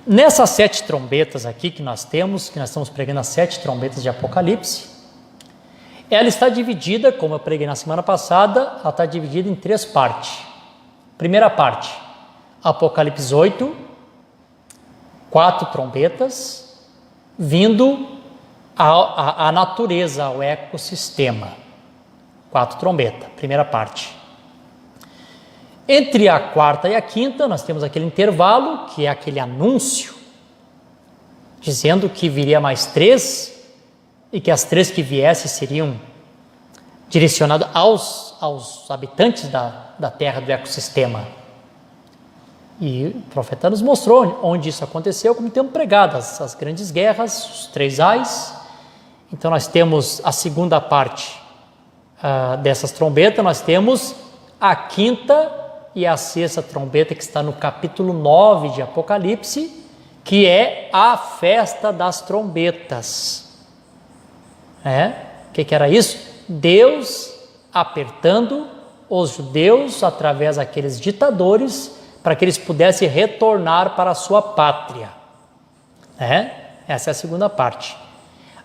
Nessas 7 trombetas aqui que nós estamos pregando as 7 trombetas de Apocalipse, ela está dividida, como eu preguei na semana passada, ela está dividida em 3 partes. Primeira parte, Apocalipse 8, 4 trombetas, vindo a natureza, ao ecossistema. 4 trombetas, primeira parte. Entre a quarta e a quinta, nós temos aquele intervalo, que é aquele anúncio, dizendo que viria mais 3, e que as 3 que viessem seriam direcionadas aos habitantes da terra, do ecossistema. E o profeta nos mostrou onde isso aconteceu, como temos pregado, as grandes guerras, os 3 ais. Então nós temos a segunda parte dessas trombetas, nós temos a quinta e a 6ª trombeta, que está no capítulo 9 de Apocalipse, que é a festa das trombetas. O que era isso? Deus apertando os judeus através daqueles ditadores para que eles pudessem retornar para a sua pátria. Essa é a segunda parte.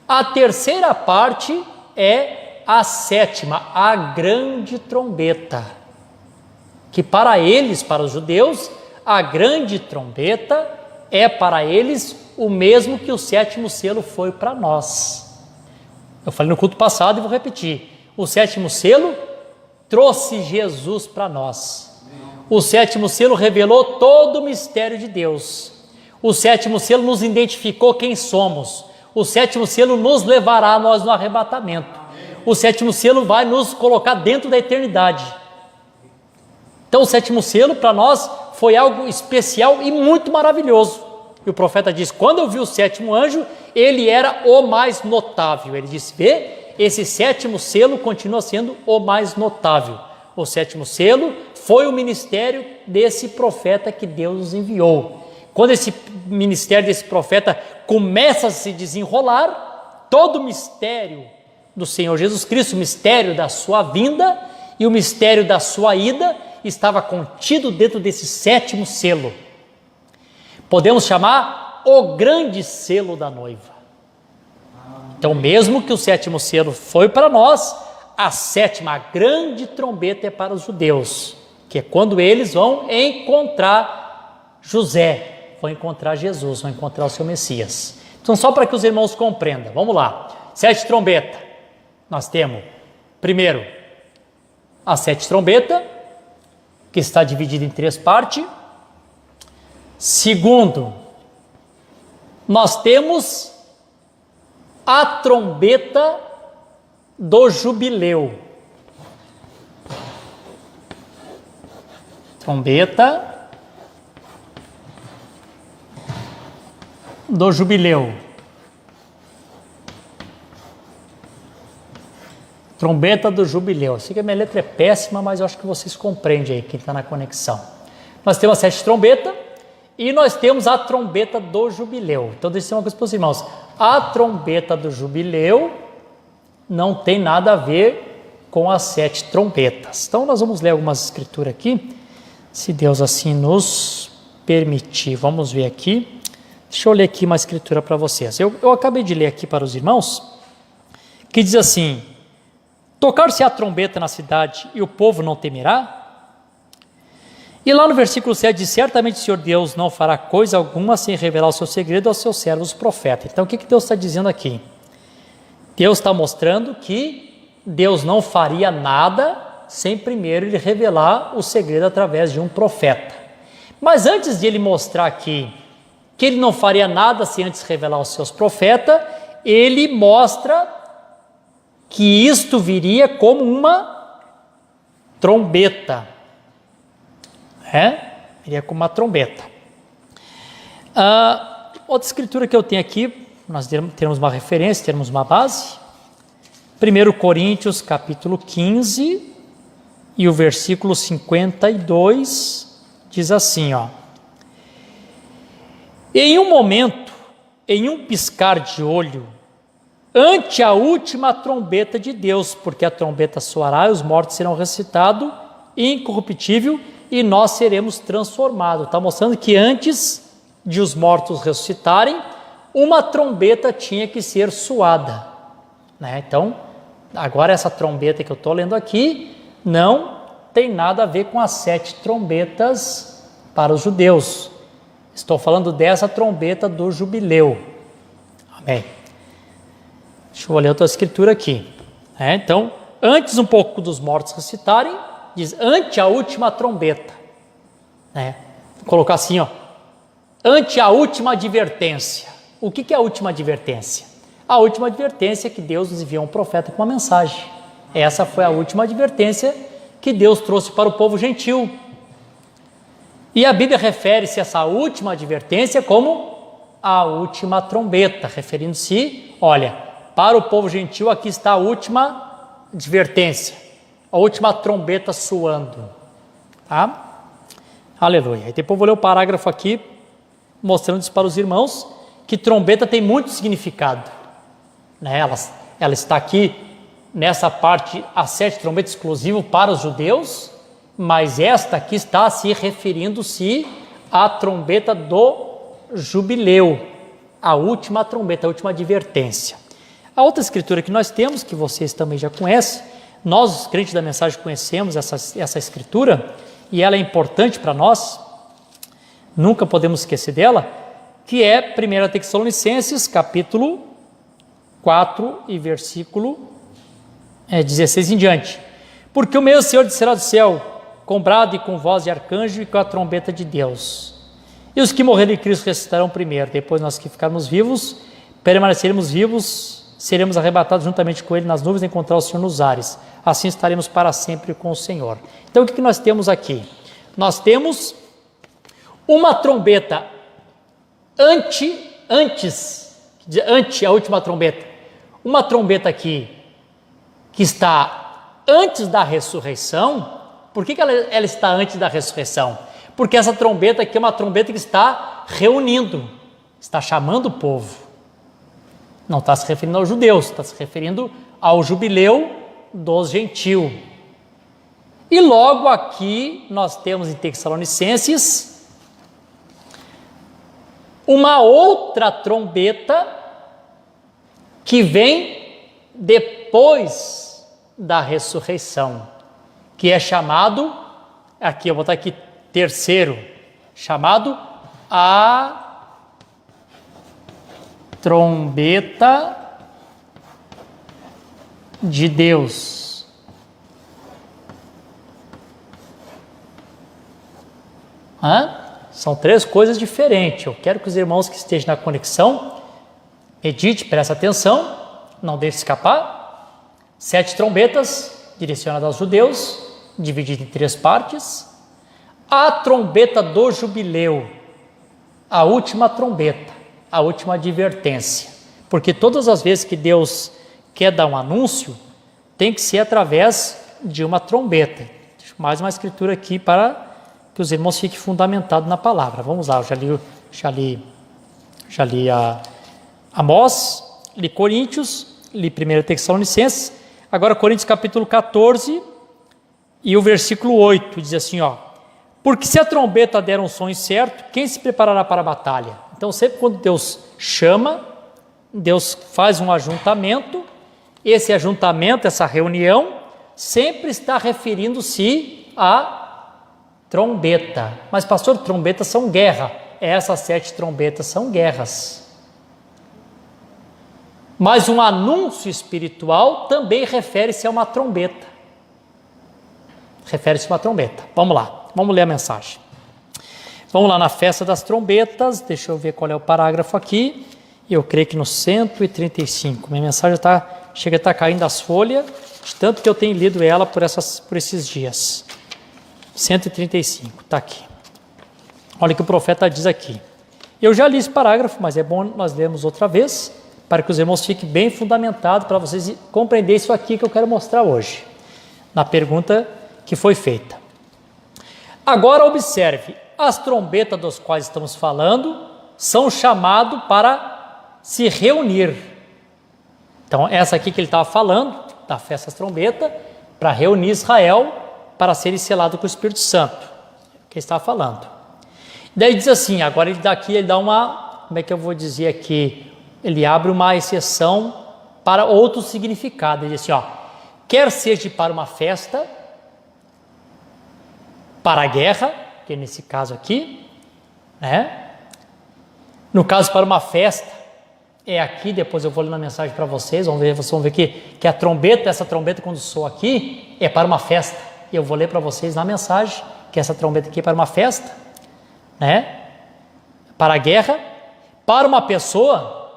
A terceira parte é a 7ª, a grande trombeta, que para eles, para os judeus, a grande trombeta é para eles o mesmo que o 7º selo foi para nós. Eu falei no culto passado e vou repetir. O 7º selo trouxe Jesus para nós. O 7º selo revelou todo o mistério de Deus. O 7º selo nos identificou quem somos. O 7º selo nos levará a nós no arrebatamento. O 7º selo vai nos colocar dentro da eternidade. Então o 7º selo para nós foi algo especial e muito maravilhoso. E o profeta diz, quando eu vi o 7º anjo, ele era o mais notável. Ele disse, esse 7º selo continua sendo o mais notável. O 7º selo foi o ministério desse profeta que Deus nos enviou. Quando esse ministério desse profeta começa a se desenrolar, todo o mistério do Senhor Jesus Cristo, o mistério da sua vinda e o mistério da sua ida, estava contido dentro desse 7º selo. Podemos chamar o grande selo da noiva. Então, mesmo que o 7º selo foi para nós, a 7ª, a grande trombeta, é para os judeus, que é quando eles vão encontrar José, vão encontrar Jesus, vão encontrar o seu Messias. Então, só para que os irmãos compreendam, vamos lá. 7 trombetas, nós temos, primeiro, a 7 trombetas, que está dividida em 3 partes. Segundo, nós temos a trombeta do jubileu. Trombeta do jubileu. Trombeta do jubileu. Eu sei que a minha letra é péssima, mas eu acho que vocês compreendem aí, quem está na conexão. Nós temos as 7 trombetas e nós temos a trombeta do jubileu. Então, deixa eu dizer uma coisa para os irmãos. A trombeta do jubileu não tem nada a ver com as 7 trombetas. Então, nós vamos ler algumas escrituras aqui, se Deus assim nos permitir. Vamos ver aqui. Deixa eu ler aqui uma escritura para vocês. Eu acabei de ler aqui para os irmãos, que diz assim: tocar-se a trombeta na cidade e o povo não temerá? E lá no versículo 7 diz: certamente o Senhor Deus não fará coisa alguma sem revelar o seu segredo aos seus servos profetas. Então o que Deus está dizendo aqui? Deus está mostrando que Deus não faria nada sem primeiro ele revelar o segredo através de um profeta. Mas antes de ele mostrar aqui que ele não faria nada sem antes revelar os seus profetas, ele mostra que isto viria como uma trombeta. Viria como uma trombeta. Outra escritura que eu tenho aqui, nós temos uma referência, temos uma base. 1 Coríntios capítulo 15 e o versículo 52 diz assim, em um momento, em um piscar de olho, ante a última trombeta de Deus, porque a trombeta soará e os mortos serão ressuscitados, incorruptível, e nós seremos transformados. Está mostrando que antes de os mortos ressuscitarem, uma trombeta tinha que ser soada. Então, agora essa trombeta que eu estou lendo aqui, não tem nada a ver com as 7 trombetas para os judeus. Estou falando dessa trombeta do jubileu. Amém. Deixa eu ler outra escritura aqui. Então, antes um pouco dos mortos ressuscitarem, diz, ante a última trombeta. Vou colocar assim, ante a última advertência. O que é a última advertência? A última advertência é que Deus nos enviou um profeta com uma mensagem. Essa foi a última advertência que Deus trouxe para o povo gentil. E a Bíblia refere-se a essa última advertência como a última trombeta, referindo-se, olha, para o povo gentil aqui está a última advertência, a última trombeta soando. Aleluia. E depois vou ler o parágrafo aqui, mostrando isso para os irmãos, que trombeta tem muito significado. Ela está aqui nessa parte, as 7 trombetas exclusivo para os judeus, mas esta aqui está se referindo-se à trombeta do jubileu, a última trombeta, a última advertência. A outra escritura que nós temos, que vocês também já conhecem, nós os crentes da mensagem conhecemos essa escritura, e ela é importante para nós, nunca podemos esquecer dela, que é 1 Tessalonicenses, capítulo 4 e versículo 16 em diante. Porque o mesmo Senhor descerá do céu, com brado e com voz de arcanjo e com a trombeta de Deus. E os que morrerem em Cristo ressuscitarão primeiro, depois nós que ficarmos vivos, permaneceremos vivos, seremos arrebatados juntamente com Ele nas nuvens e encontrar o Senhor nos ares. Assim estaremos para sempre com o Senhor. Então o que nós temos aqui? Nós temos uma trombeta ante a última trombeta. Uma trombeta aqui que está antes da ressurreição. Por que ela está antes da ressurreição? Porque essa trombeta aqui é uma trombeta que está reunindo, está chamando o povo. Não está se referindo aos judeus, está se referindo ao jubileu dos gentios. E logo aqui nós temos em Tessalonicenses uma outra trombeta que vem depois da ressurreição, que é chamado, aqui eu vou botar aqui terceiro, chamado a trombeta de Deus. São 3 coisas diferentes. Eu quero que os irmãos que estejam na conexão medite, preste atenção, não deixe escapar. 7 trombetas direcionadas aos judeus, divididas em 3 partes. A trombeta do jubileu, a última trombeta, a última advertência. Porque todas as vezes que Deus quer dar um anúncio, tem que ser através de uma trombeta. Deixa mais uma escritura aqui para que os irmãos fiquem fundamentados na palavra. Vamos lá, eu já li a Amós, li Coríntios, li 1 Tessalonicenses, agora Coríntios capítulo 14 e o versículo 8, diz assim, porque se a trombeta der um som certo, quem se preparará para a batalha? Então sempre quando Deus chama, Deus faz um ajuntamento, esse ajuntamento, essa reunião, sempre está referindo-se à trombeta. Mas, pastor, trombetas são guerra. Essas 7 trombetas são guerras. Mas um anúncio espiritual também refere-se a uma trombeta. Refere-se a uma trombeta. Vamos lá, vamos ler a mensagem. Vamos lá na festa das trombetas, deixa eu ver qual é o parágrafo aqui. Eu creio que no 135. Minha mensagem chega a estar caindo as folhas, de tanto que eu tenho lido ela por esses dias. 135, está aqui. Olha o que o profeta diz aqui. Eu já li esse parágrafo, mas é bom nós lermos outra vez, para que os irmãos fiquem bem fundamentados, para vocês compreenderem isso aqui que eu quero mostrar hoje, na pergunta que foi feita. Agora observe, as trombetas dos quais estamos falando são chamados para se reunir. Então, essa aqui que ele estava falando, da festa das trombetas, para reunir Israel, para serem selados com o Espírito Santo, que ele estava falando. Daí diz assim, agora ele dá uma, como é que eu vou dizer aqui, ele abre uma exceção para outro significado. Ele diz assim, quer seja para uma festa, para a guerra, que é nesse caso aqui, né? No caso para uma festa, é aqui, depois eu vou ler na mensagem para vocês vão ver que a trombeta, essa trombeta quando soa aqui, é para uma festa. E eu vou ler para vocês na mensagem, que essa trombeta aqui é para uma festa, né? Para a guerra, para uma pessoa,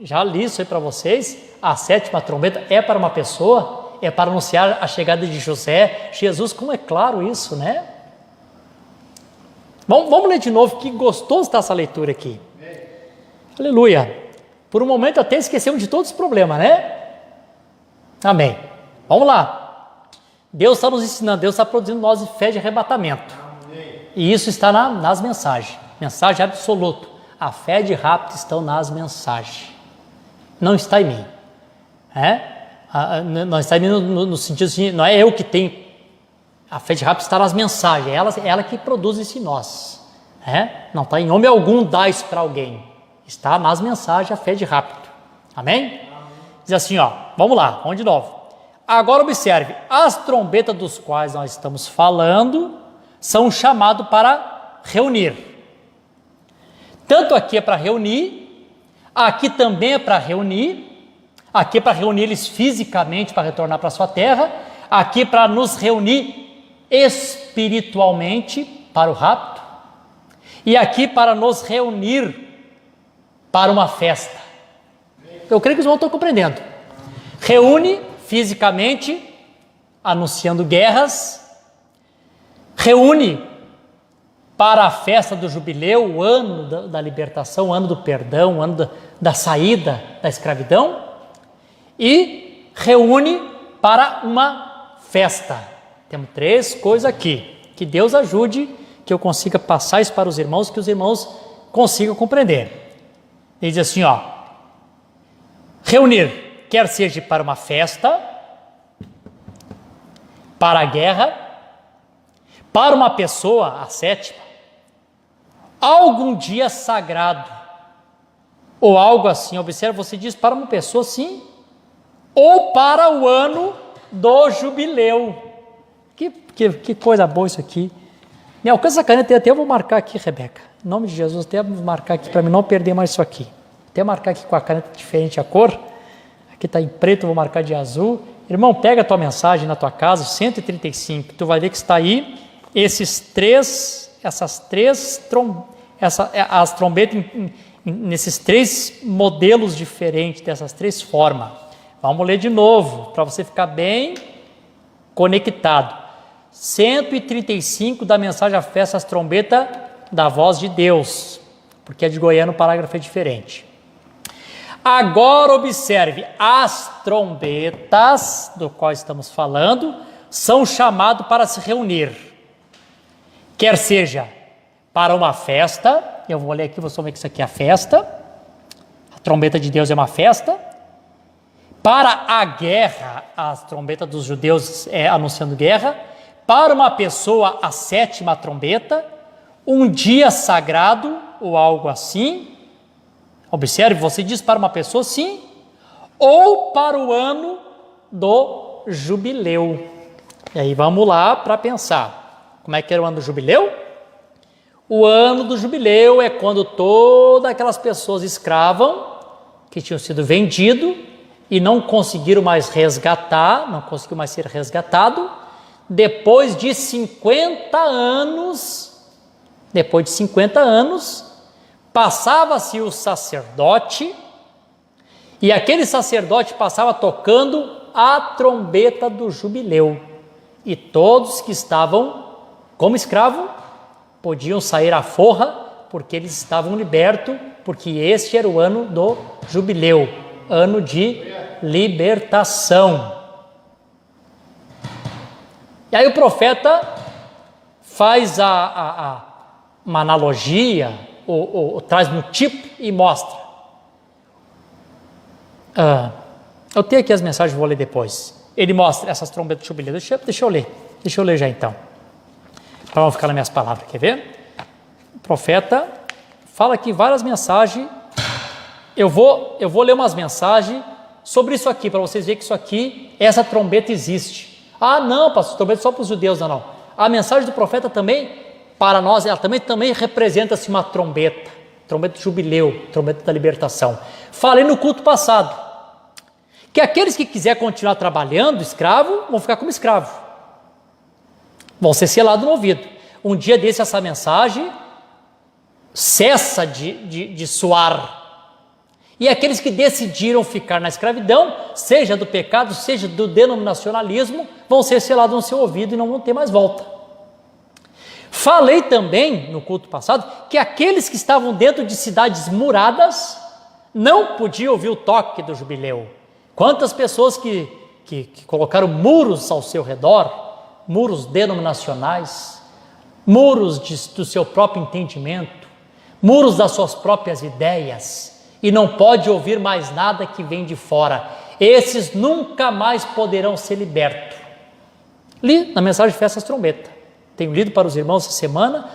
já li isso aí para vocês, a 7ª trombeta é para uma pessoa, é para anunciar a chegada de José, Jesus, como é claro isso, né? Vamos ler de novo, que gostoso está essa leitura aqui. Aleluia. Por um momento até esquecemos de todos os problemas, né? Amém. Vamos lá. Deus está nos ensinando, Deus está produzindo nós de fé de arrebatamento. E isso está nas mensagens. Mensagem absoluta. A fé de rapto está nas mensagens. Não está em mim. Não está em mim no sentido de, não é eu que tenho. A fé de rapto está nas mensagens. É ela que produz isso em nós. Não está em homem algum dar isso para alguém. Está nas mensagens a fé de rapto. Amém? Diz assim, vamos lá, vamos de novo. Agora observe, as trombetas dos quais nós estamos falando são chamados para reunir. Tanto aqui é para reunir, aqui também é para reunir, aqui é para reunir eles fisicamente para retornar para a sua terra, aqui é para nos reunir espiritualmente para o rapto, e aqui para nos reunir para uma festa. Eu creio que os irmãos estão compreendendo. Reúne fisicamente, anunciando guerras, reúne para a festa do jubileu, o ano da libertação, o ano do perdão, o ano da saída da escravidão, e reúne para uma festa. Temos 3 coisas aqui. Que Deus ajude que eu consiga passar isso para os irmãos, que os irmãos consigam compreender. Ele diz assim, reunir, quer seja para uma festa, para a guerra, para uma pessoa, a 7ª, algum dia sagrado, ou algo assim. Observe, você diz para uma pessoa sim, ou para o ano do jubileu. Que coisa boa isso aqui. Me alcança essa caneta, até eu vou marcar aqui, Rebeca. Em nome de Jesus, até vou marcar aqui para mim não perder mais isso aqui. Até marcar aqui com a caneta diferente a cor. Aqui está em preto, eu vou marcar de azul. Irmão, pega a tua mensagem na tua casa, 135. Tu vai ver que está aí as trombetas nesses 3 modelos diferentes, dessas 3 formas. Vamos ler de novo, para você ficar bem conectado. 135 da mensagem à festa das trombetas da voz de Deus, porque a de Goiânia o parágrafo é diferente. Agora observe, as trombetas do qual estamos falando são chamados para se reunir, quer seja para uma festa, eu vou ler aqui, vocês vão ver que isso aqui é a festa, a trombeta de Deus é uma festa, para a guerra, as trombetas dos judeus anunciando guerra, para uma pessoa a 7ª trombeta, um dia sagrado ou algo assim. Observe, você diz para uma pessoa sim, ou para o ano do jubileu. E aí vamos lá para pensar. Como é que era o ano do jubileu? O ano do jubileu é quando todas aquelas pessoas escravas que tinham sido vendidas e não conseguiram mais resgatar, não conseguiu mais ser resgatado, depois de 50 anos, passava-se o sacerdote, e aquele sacerdote passava tocando a trombeta do jubileu, e todos que estavam como escravo podiam sair à forra, porque eles estavam libertos, porque este era o ano do jubileu, ano de libertação. E aí o profeta faz uma analogia, ou traz um tipo e mostra. Eu tenho aqui as mensagens, vou ler depois. Ele mostra essas trombetas de jubileu. Deixa eu ler já então, para não ficar nas minhas palavras, quer ver? O profeta fala aqui várias mensagens. Eu vou ler umas mensagens sobre isso aqui, para vocês verem que isso aqui, essa trombeta existe. Ah, não, pastor, trombeta só para os judeus, não. A mensagem do profeta também, para nós, ela também representa-se uma trombeta de jubileu, trombeta da libertação. Falei no culto passado que aqueles que quiserem continuar trabalhando, escravo, vão ficar como escravo, vão ser selados no ouvido. Um dia desse essa mensagem cessa de soar. E aqueles que decidiram ficar na escravidão, seja do pecado, seja do denominacionalismo, vão ser selados no seu ouvido e não vão ter mais volta. Falei também, no culto passado, que aqueles que estavam dentro de cidades muradas não podiam ouvir o toque do jubileu. Quantas pessoas que colocaram muros ao seu redor, muros denominacionais, muros do seu próprio entendimento, muros das suas próprias ideias, e não pode ouvir mais nada que vem de fora. Esses nunca mais poderão ser libertos. Li na mensagem de Festas Trombeta. Tenho lido para os irmãos essa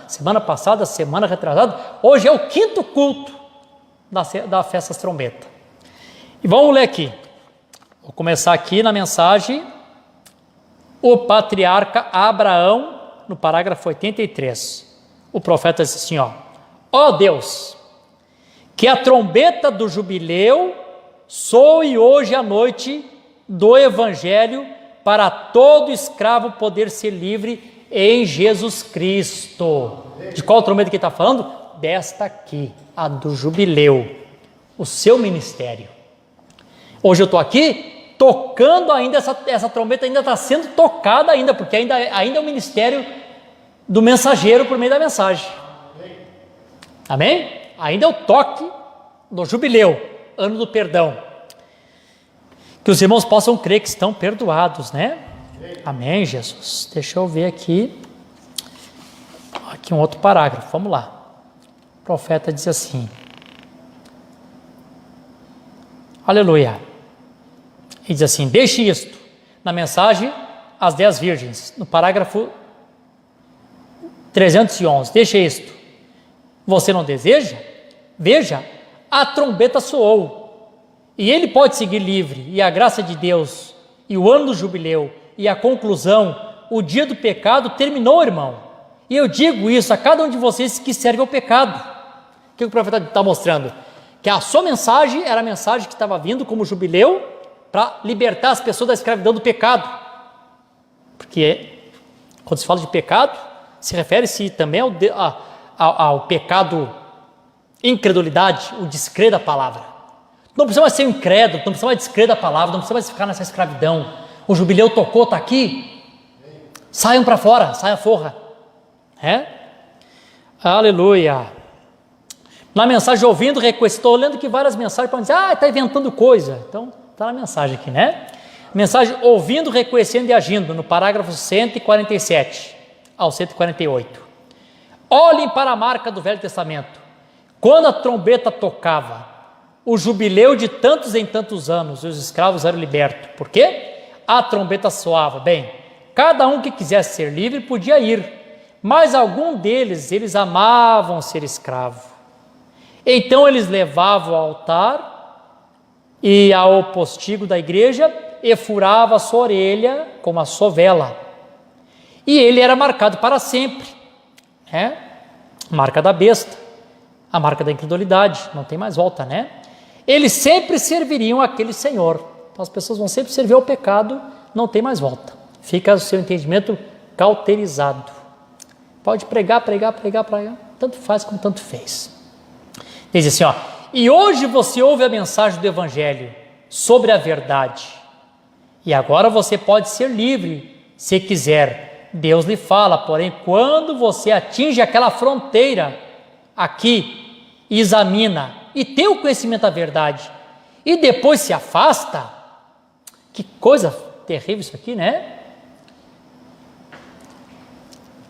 semana passada, semana retrasada. Hoje é o 5º culto da Festas Trombeta. E vamos ler aqui. Vou começar aqui na mensagem. O patriarca Abraão, no parágrafo 83. O profeta diz assim, ó Deus, que a trombeta do jubileu soe hoje à noite do evangelho para todo escravo poder ser livre em Jesus Cristo. De qual trombeta que ele está falando? Desta aqui, a do jubileu, o seu ministério. Hoje eu estou aqui tocando ainda, essa trombeta ainda está sendo tocada ainda, porque ainda é o ministério do mensageiro por meio da mensagem. Amém? Ainda é o toque do jubileu, ano do perdão. Que os irmãos possam crer que estão perdoados, né? Amém, Jesus. Deixa eu ver aqui um outro parágrafo, vamos lá. O profeta diz assim, aleluia. Ele diz assim, deixe isto, na mensagem às 10 virgens, no parágrafo 311, deixe isto. Você não deseja? Veja, a trombeta soou, e ele pode seguir livre, e a graça de Deus, e o ano do jubileu, e a conclusão, o dia do pecado terminou, irmão. E eu digo isso a cada um de vocês que serve ao pecado. O que o profeta está mostrando? Que a sua mensagem era a mensagem que estava vindo como jubileu para libertar as pessoas da escravidão do pecado. Porque quando se fala de pecado, se refere-se também ao pecado incredulidade, o descrer da palavra. Não precisa mais ser incrédulo, não precisa mais descrer da palavra, não precisa mais ficar nessa escravidão. O jubileu tocou, está aqui, saiam para fora, saia a forra. Aleluia. Na mensagem ouvindo, estou olhando aqui várias mensagens para dizer, está inventando coisa. Então, está na mensagem aqui, né? Mensagem ouvindo, reconhecendo e agindo, no parágrafo 147 ao 148. Olhem para a marca do Velho Testamento. Quando a trombeta tocava, o jubileu de tantos em tantos anos, os escravos eram libertos. Por quê? A trombeta soava. Bem, cada um que quisesse ser livre podia ir, mas algum deles, eles amavam ser escravo. Então eles levavam ao altar e ao postigo da igreja e furavam a sua orelha com uma sovela. E ele era marcado para sempre, né? Marca da besta, a marca da incredulidade, não tem mais volta, né? Eles sempre serviriam aquele Senhor. Então as pessoas vão sempre servir ao pecado, não tem mais volta. Fica o seu entendimento cauterizado. Pode pregar, tanto faz como tanto fez. Diz assim, ó: e hoje você ouve a mensagem do Evangelho sobre a verdade. E agora você pode ser livre, se quiser. Deus lhe fala, porém, quando você atinge aquela fronteira aqui, examina e tem o conhecimento da verdade, e depois se afasta, que coisa terrível isso aqui, né?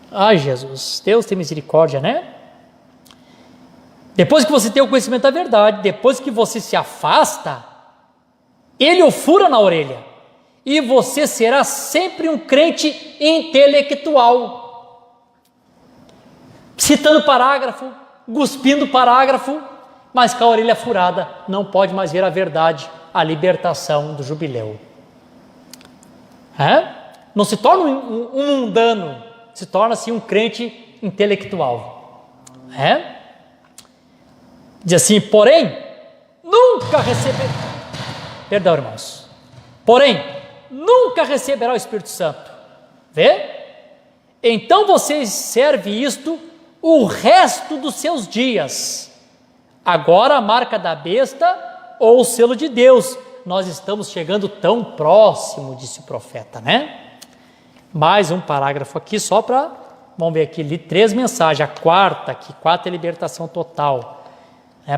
Ai, Jesus, Deus tem misericórdia, né? Depois que você tem o conhecimento da verdade, depois que você se afasta, ele o fura na orelha, e você será sempre um crente intelectual, citando parágrafo, cuspindo parágrafo, mas com a orelha furada, não pode mais ver a verdade, a libertação do jubileu. Não se torna um mundano, se torna-se um crente intelectual. Diz assim, porém, nunca receberá, perdão, irmãos, porém, nunca receberá o Espírito Santo. Vê? Então você serve isto o resto dos seus dias. Agora a marca da besta ou o selo de Deus. Nós estamos chegando tão próximo, disse o profeta, né? Mais um parágrafo aqui só para, vamos ver aqui, li 3 mensagens, a quarta é libertação total.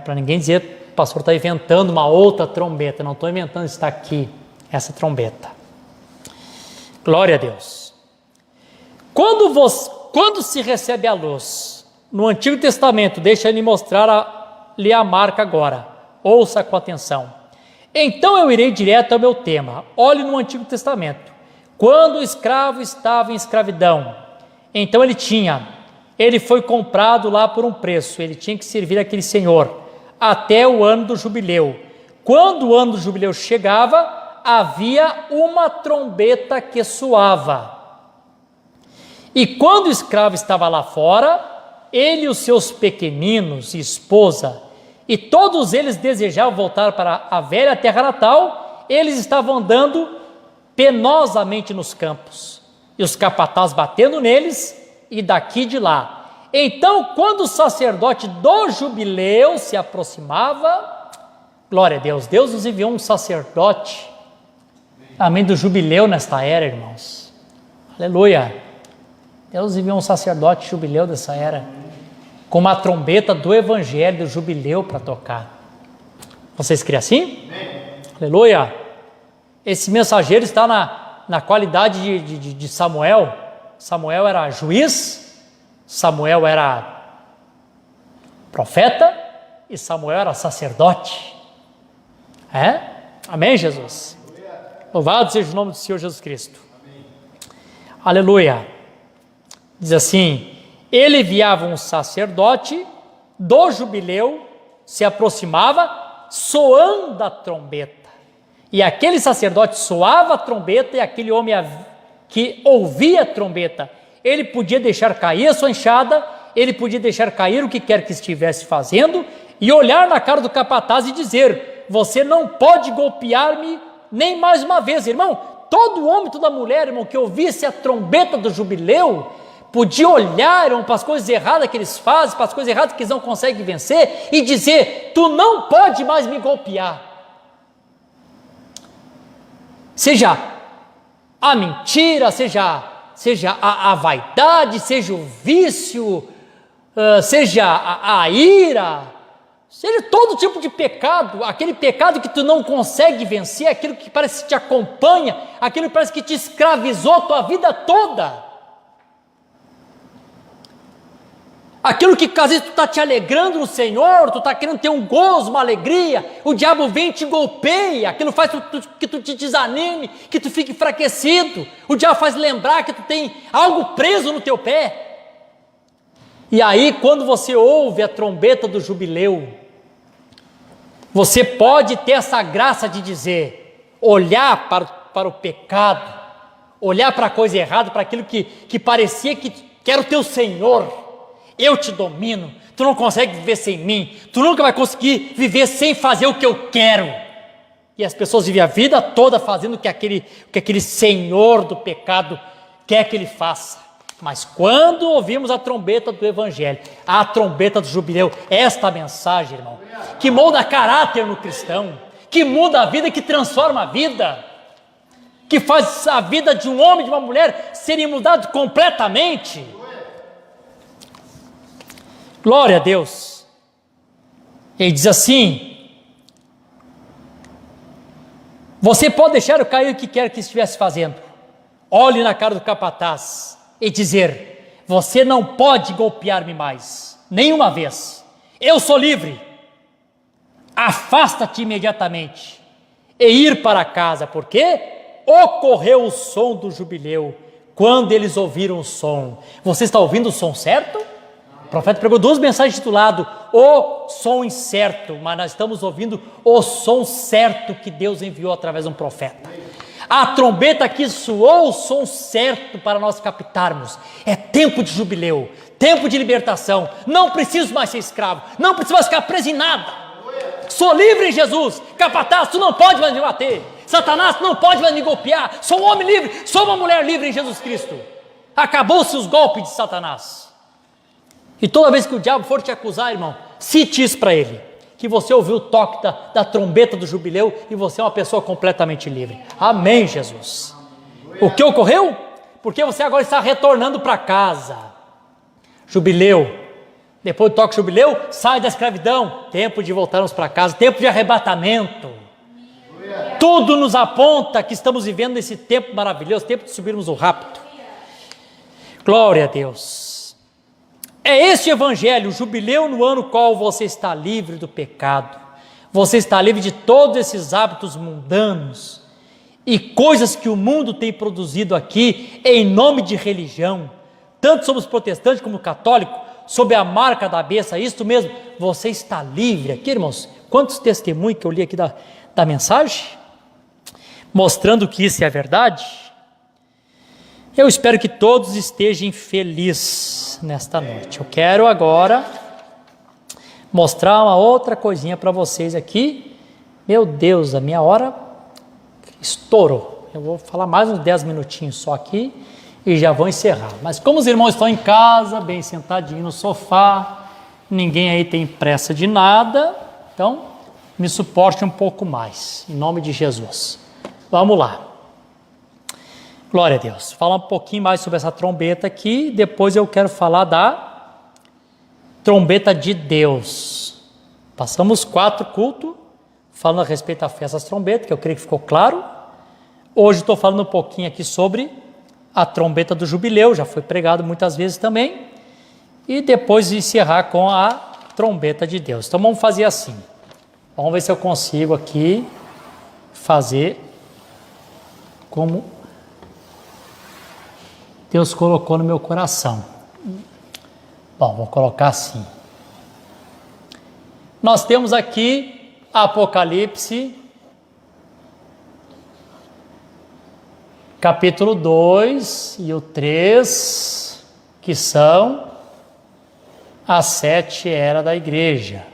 Para ninguém dizer, o pastor está inventando uma outra trombeta, não estou inventando, está aqui, essa trombeta. Glória a Deus. Quando se recebe a luz, no Antigo Testamento, deixa ele mostrar-lhe a marca agora, ouça com atenção. Então eu irei direto ao meu tema. Olhe no Antigo Testamento. Quando o escravo estava em escravidão, então ele foi comprado lá por um preço, ele tinha que servir aquele senhor, até o ano do jubileu. Quando o ano do jubileu chegava, havia uma trombeta que soava. E quando o escravo estava lá fora, ele e os seus pequeninos e esposa, e todos eles desejavam voltar para a velha terra natal, eles estavam andando penosamente nos campos, e os capatazes batendo neles, e daqui e de lá. Então, quando o sacerdote do jubileu se aproximava, glória a Deus, Deus nos enviou um sacerdote, amém, do jubileu nesta era, irmãos, aleluia, Deus nos enviou um sacerdote jubileu dessa era, com uma trombeta do evangelho do jubileu para tocar. Vocês creem assim? Amém. Aleluia. Esse mensageiro está na qualidade de Samuel. Samuel era juiz, Samuel era profeta e Samuel era sacerdote. Amém, Jesus? Louvado seja o nome do Senhor Jesus Cristo. Amém. Aleluia. Diz assim, ele enviava um sacerdote do jubileu, se aproximava, soando a trombeta. E aquele sacerdote soava a trombeta, e aquele homem que ouvia a trombeta, ele podia deixar cair a sua enxada, ele podia deixar cair o que quer que estivesse fazendo, e olhar na cara do capataz e dizer, você não pode golpear-me nem mais uma vez, irmão. Todo homem, toda mulher, irmão, que ouvisse a trombeta do jubileu, podia olhar, irmão, para as coisas erradas que eles fazem, para as coisas erradas que eles não conseguem vencer, e dizer, tu não pode mais me golpear. Seja a mentira, seja a vaidade, seja o vício, seja a ira, seja todo tipo de pecado, aquele pecado que tu não consegue vencer, aquilo que parece que te acompanha, aquilo que parece que te escravizou tua vida toda. Aquilo que às vezes tu está te alegrando no Senhor, tu está querendo ter um gozo, uma alegria, o diabo vem e te golpeia, aquilo faz que tu te desanime, que tu fique enfraquecido, o diabo faz lembrar que tu tem algo preso no teu pé. E aí quando você ouve a trombeta do jubileu, você pode ter essa graça de dizer, olhar para o pecado, olhar para a coisa errada, para aquilo que parecia que era o teu Senhor. Eu te domino, tu não consegue viver sem mim, tu nunca vai conseguir viver sem fazer o que eu quero. E as pessoas vivem a vida toda fazendo o que aquele senhor do pecado quer que ele faça. Mas quando ouvimos a trombeta do Evangelho, a trombeta do jubileu, esta mensagem, irmão, que molda caráter no cristão, que muda a vida, que transforma a vida, que faz a vida de um homem e de uma mulher serem mudados completamente. Glória a Deus. Ele diz assim: você pode deixar eu cair o que quer que estivesse fazendo. Olhe na cara do capataz e dizer: você não pode golpear-me mais, nenhuma vez. Eu sou livre. Afasta-te imediatamente e ir para casa, porque ocorreu o som do jubileu. Quando eles ouviram o som, você está ouvindo o som certo? O profeta pregou 2 mensagens tituladas O Som Incerto, mas nós estamos ouvindo o som certo que Deus enviou através de um profeta. A trombeta que soou o som certo para nós captarmos. É tempo de jubileu, tempo de libertação. Não preciso mais ser escravo, não preciso mais ficar preso em nada. Sou livre em Jesus. Capataz, tu não pode mais me bater. Satanás, tu não pode mais me golpear. Sou um homem livre, sou uma mulher livre em Jesus Cristo. Acabou-se os golpes de Satanás. E toda vez que o diabo for te acusar, irmão, cite isso para ele, que você ouviu o toque da trombeta do jubileu e você é uma pessoa completamente livre. Amém, Jesus. O que ocorreu? Porque você agora está retornando para casa. Jubileu. Depois do toque do jubileu, sai da escravidão. Tempo de voltarmos para casa, tempo de arrebatamento. Tudo nos aponta que estamos vivendo nesse tempo maravilhoso, tempo de subirmos o rapto. Glória a Deus. É este evangelho, o jubileu no ano qual você está livre do pecado, você está livre de todos esses hábitos mundanos e coisas que o mundo tem produzido aqui em nome de religião, tanto somos protestantes como católicos, sob a marca da besta, isto mesmo, você está livre aqui, irmãos. Quantos testemunhos que eu li aqui da mensagem, mostrando que isso é a verdade. Eu espero que todos estejam felizes nesta noite. Eu quero agora mostrar uma outra coisinha para vocês aqui. Meu Deus, a minha hora estourou. Eu vou falar mais uns 10 minutinhos só aqui e já vou encerrar. Mas como os irmãos estão em casa, bem sentadinhos no sofá, ninguém aí tem pressa de nada, então me suporte um pouco mais, em nome de Jesus. Vamos lá. Glória a Deus. Falar um pouquinho mais sobre essa trombeta aqui, depois eu quero falar da trombeta de Deus. Passamos 4 cultos falando a respeito da festa das trombetas, que eu creio que ficou claro. Hoje estou falando um pouquinho aqui sobre a trombeta do jubileu, já foi pregado muitas vezes também. E depois encerrar com a trombeta de Deus. Então vamos fazer assim. Vamos ver se eu consigo aqui fazer como Deus colocou no meu coração. Bom, vou colocar assim. Nós temos aqui Apocalipse, capítulo 2 e o 3, que são as 7 eras da igreja.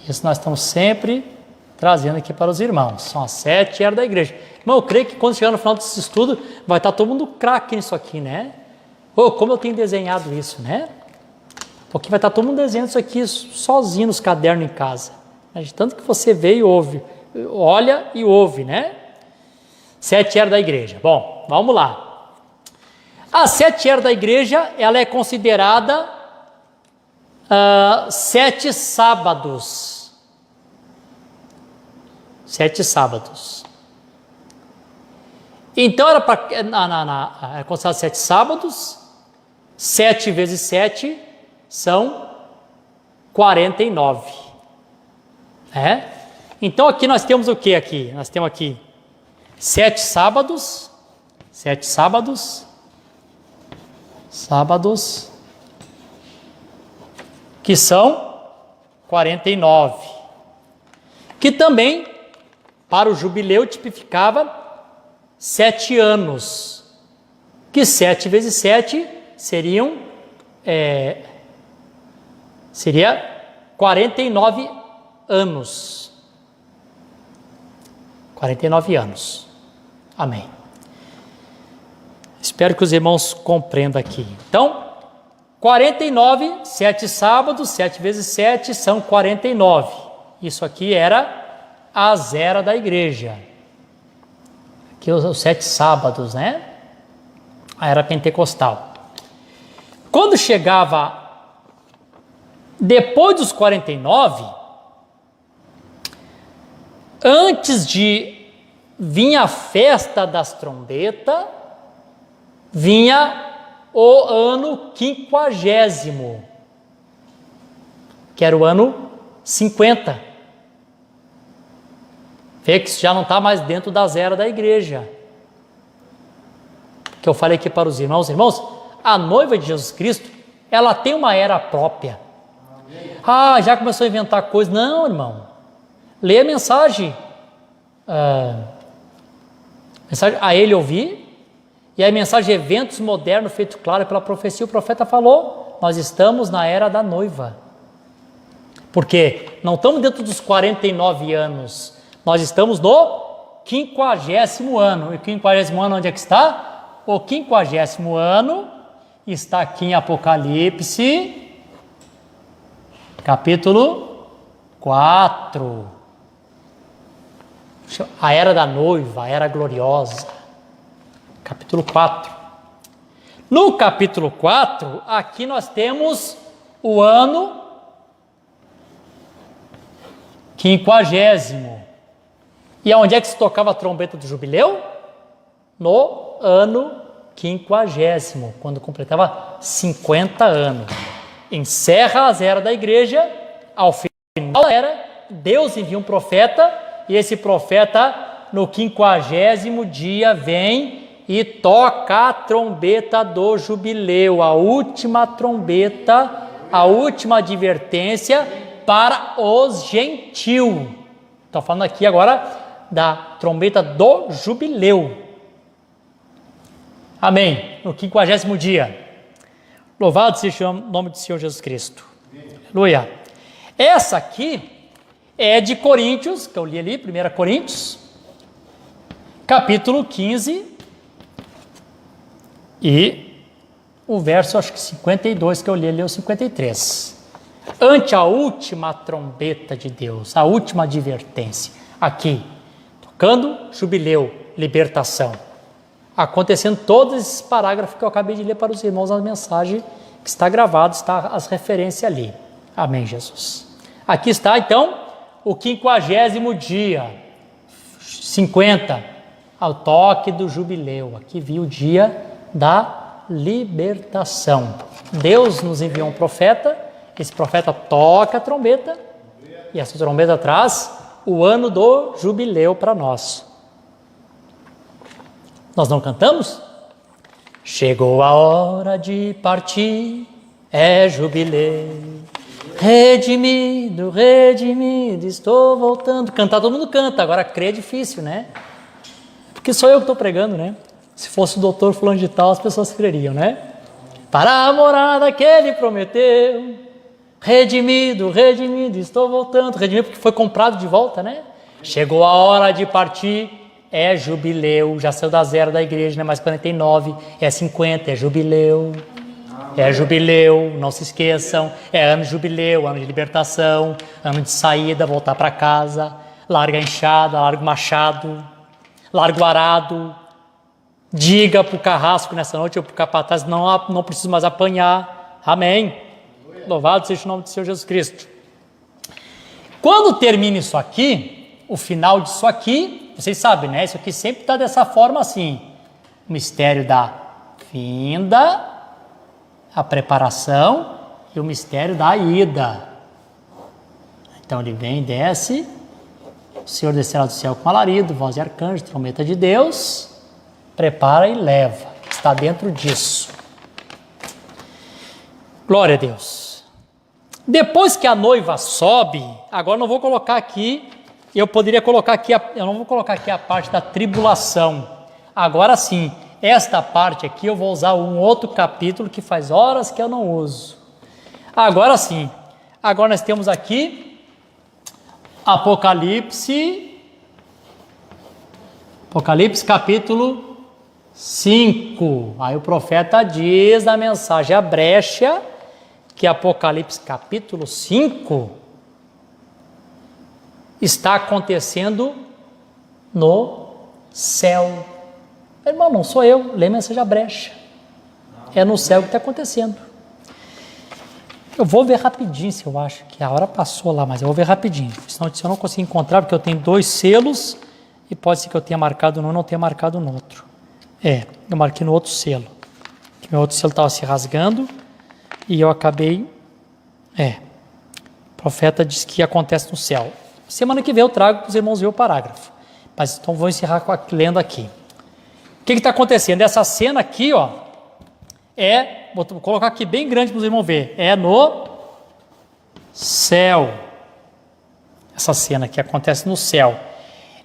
Isso nós estamos sempre trazendo aqui para os irmãos. São as 7 eras da igreja. Irmão, eu creio que quando chegar no final desse estudo, vai estar todo mundo craque nisso aqui, né? Como eu tenho desenhado isso, né? Porque vai estar todo mundo desenhando isso aqui sozinho nos cadernos em casa. De tanto que você vê e ouve, olha e ouve, né? 7 eras da igreja. Bom, vamos lá. A 7 eras da igreja, ela é considerada 7 sábados. 7 sábados. Então, era considerado 7 sábados, 7 vezes 7 são 49. Então, aqui nós temos o que aqui? Nós temos aqui 7 sábados, que são 49, que também, para o jubileu, tipificava 7 anos, que 7 vezes 7 seria 49 anos. 49 anos. Amém. Espero que os irmãos compreendam aqui. Então, 49, 7 sábados, 7 vezes 7 são 49. Isso aqui era a zera da igreja. Aqui os 7 sábados, né? A era pentecostal. Quando chegava depois dos 49, antes de vir a festa das trombetas, vinha o ano 50º, que era o ano 50. Vê que isso já não está mais dentro da zera da igreja. Que eu falei aqui para os irmãos, a noiva de Jesus Cristo, ela tem uma era própria. Ah, já começou a inventar coisas. Não, irmão. Lê a mensagem. Mensagem a ele ouvir. E a mensagem eventos modernos feito claro pela profecia. O profeta falou, nós estamos na era da noiva. Porque não estamos dentro dos 49 anos. Nós estamos no 50º ano. E o 50º ano onde é que está? O 50º ano está aqui em Apocalipse, capítulo 4. A era da noiva, a era gloriosa. Capítulo 4. No capítulo 4, aqui nós temos o ano 50º. E aonde é que se tocava a trombeta do jubileu? No ano 50º, quando completava 50 anos. Encerra a era da igreja, ao final da era, Deus envia um profeta, e esse profeta, no 50º dia, vem e toca a trombeta do jubileu, a última trombeta, a última advertência para os gentios. Estou falando aqui agora da trombeta do jubileu. Amém. No 50º dia. Louvado seja o nome do Senhor Jesus Cristo. Aleluia. Essa aqui é de Coríntios, que eu li ali, 1 Coríntios, capítulo 15, e o verso, acho que 52, que eu li ali, é o 53. Ante a última trombeta de Deus, a última advertência, aqui, tocando jubileu, libertação. Acontecendo todos esses parágrafos que eu acabei de ler para os irmãos na mensagem que está gravado, está as referências ali. Amém, Jesus. Aqui está, então, o 50º dia, 50, ao toque do jubileu. Aqui vi o dia da libertação. Deus nos enviou um profeta, esse profeta toca a trombeta, e essa trombeta traz o ano do jubileu para nós. Nós não cantamos? Chegou a hora de partir, é jubileu. Redimido, redimido, estou voltando. Cantar todo mundo canta, agora crer é difícil, né? Porque sou eu que estou pregando, né? Se fosse o doutor fulano de tal, as pessoas creriam, né? Para a morada que ele prometeu, redimido, redimido, estou voltando. Redimido porque foi comprado de volta, né? Chegou a hora de partir, é jubileu. Já saiu da zero da igreja, não é mais 49, é 50, é jubileu. É jubileu, não se esqueçam, é ano de jubileu, ano de libertação, ano de saída, voltar para casa, larga a enxada, larga o machado, larga o arado, diga para o carrasco nessa noite ou para o capataz, não preciso mais apanhar, amém. Louvado seja o nome do Senhor Jesus Cristo. Quando termina isso aqui, o final disso aqui, vocês sabem, né? Isso aqui sempre está dessa forma assim, o mistério da vinda, a preparação e o mistério da ida. Então ele vem, desce, o Senhor descerá do céu com alarido, voz de arcanjo, trombeta de Deus, prepara e leva. Está dentro disso. Glória a Deus. Depois que a noiva sobe, agora não vou colocar aqui, eu poderia colocar aqui, eu não vou colocar aqui a parte da tribulação. Agora sim, esta parte aqui eu vou usar um outro capítulo que faz horas que eu não uso. Agora sim, agora nós temos aqui Apocalipse capítulo 5. Aí o profeta diz na mensagem a brecha que Apocalipse capítulo 5 está acontecendo no céu. Irmão, não sou eu, lê a mensagem a brecha. É no céu que está acontecendo. Eu vou ver rapidinho, se eu acho que a hora passou lá, mas eu vou ver rapidinho. Senão, se eu não conseguir encontrar, porque eu tenho 2 selos, e pode ser que eu tenha marcado num e não tenha marcado no outro. Eu marquei no outro selo. Que meu outro selo estava se rasgando, e eu acabei... O profeta diz que acontece no céu. Semana que vem eu trago para os irmãos ver o parágrafo. Mas então vou encerrar lendo aqui. O que está acontecendo? Essa cena aqui, ó, vou colocar aqui bem grande para os irmãos verem, é no céu. Essa cena aqui acontece no céu.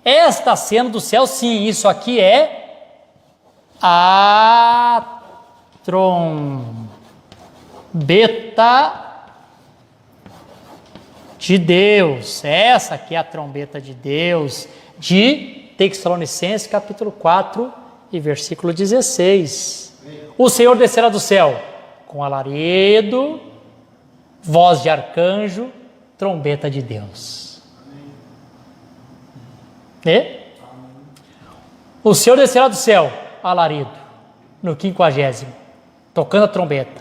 Esta cena do céu, sim, isso aqui é a trombeta de Deus. Essa aqui é a trombeta de Deus, de Tessalonicenses capítulo 4 e versículo 16. O Senhor descerá do céu com alarido, voz de arcanjo, trombeta de Deus. O Senhor descerá do céu, alarido, no 50º, tocando a trombeta.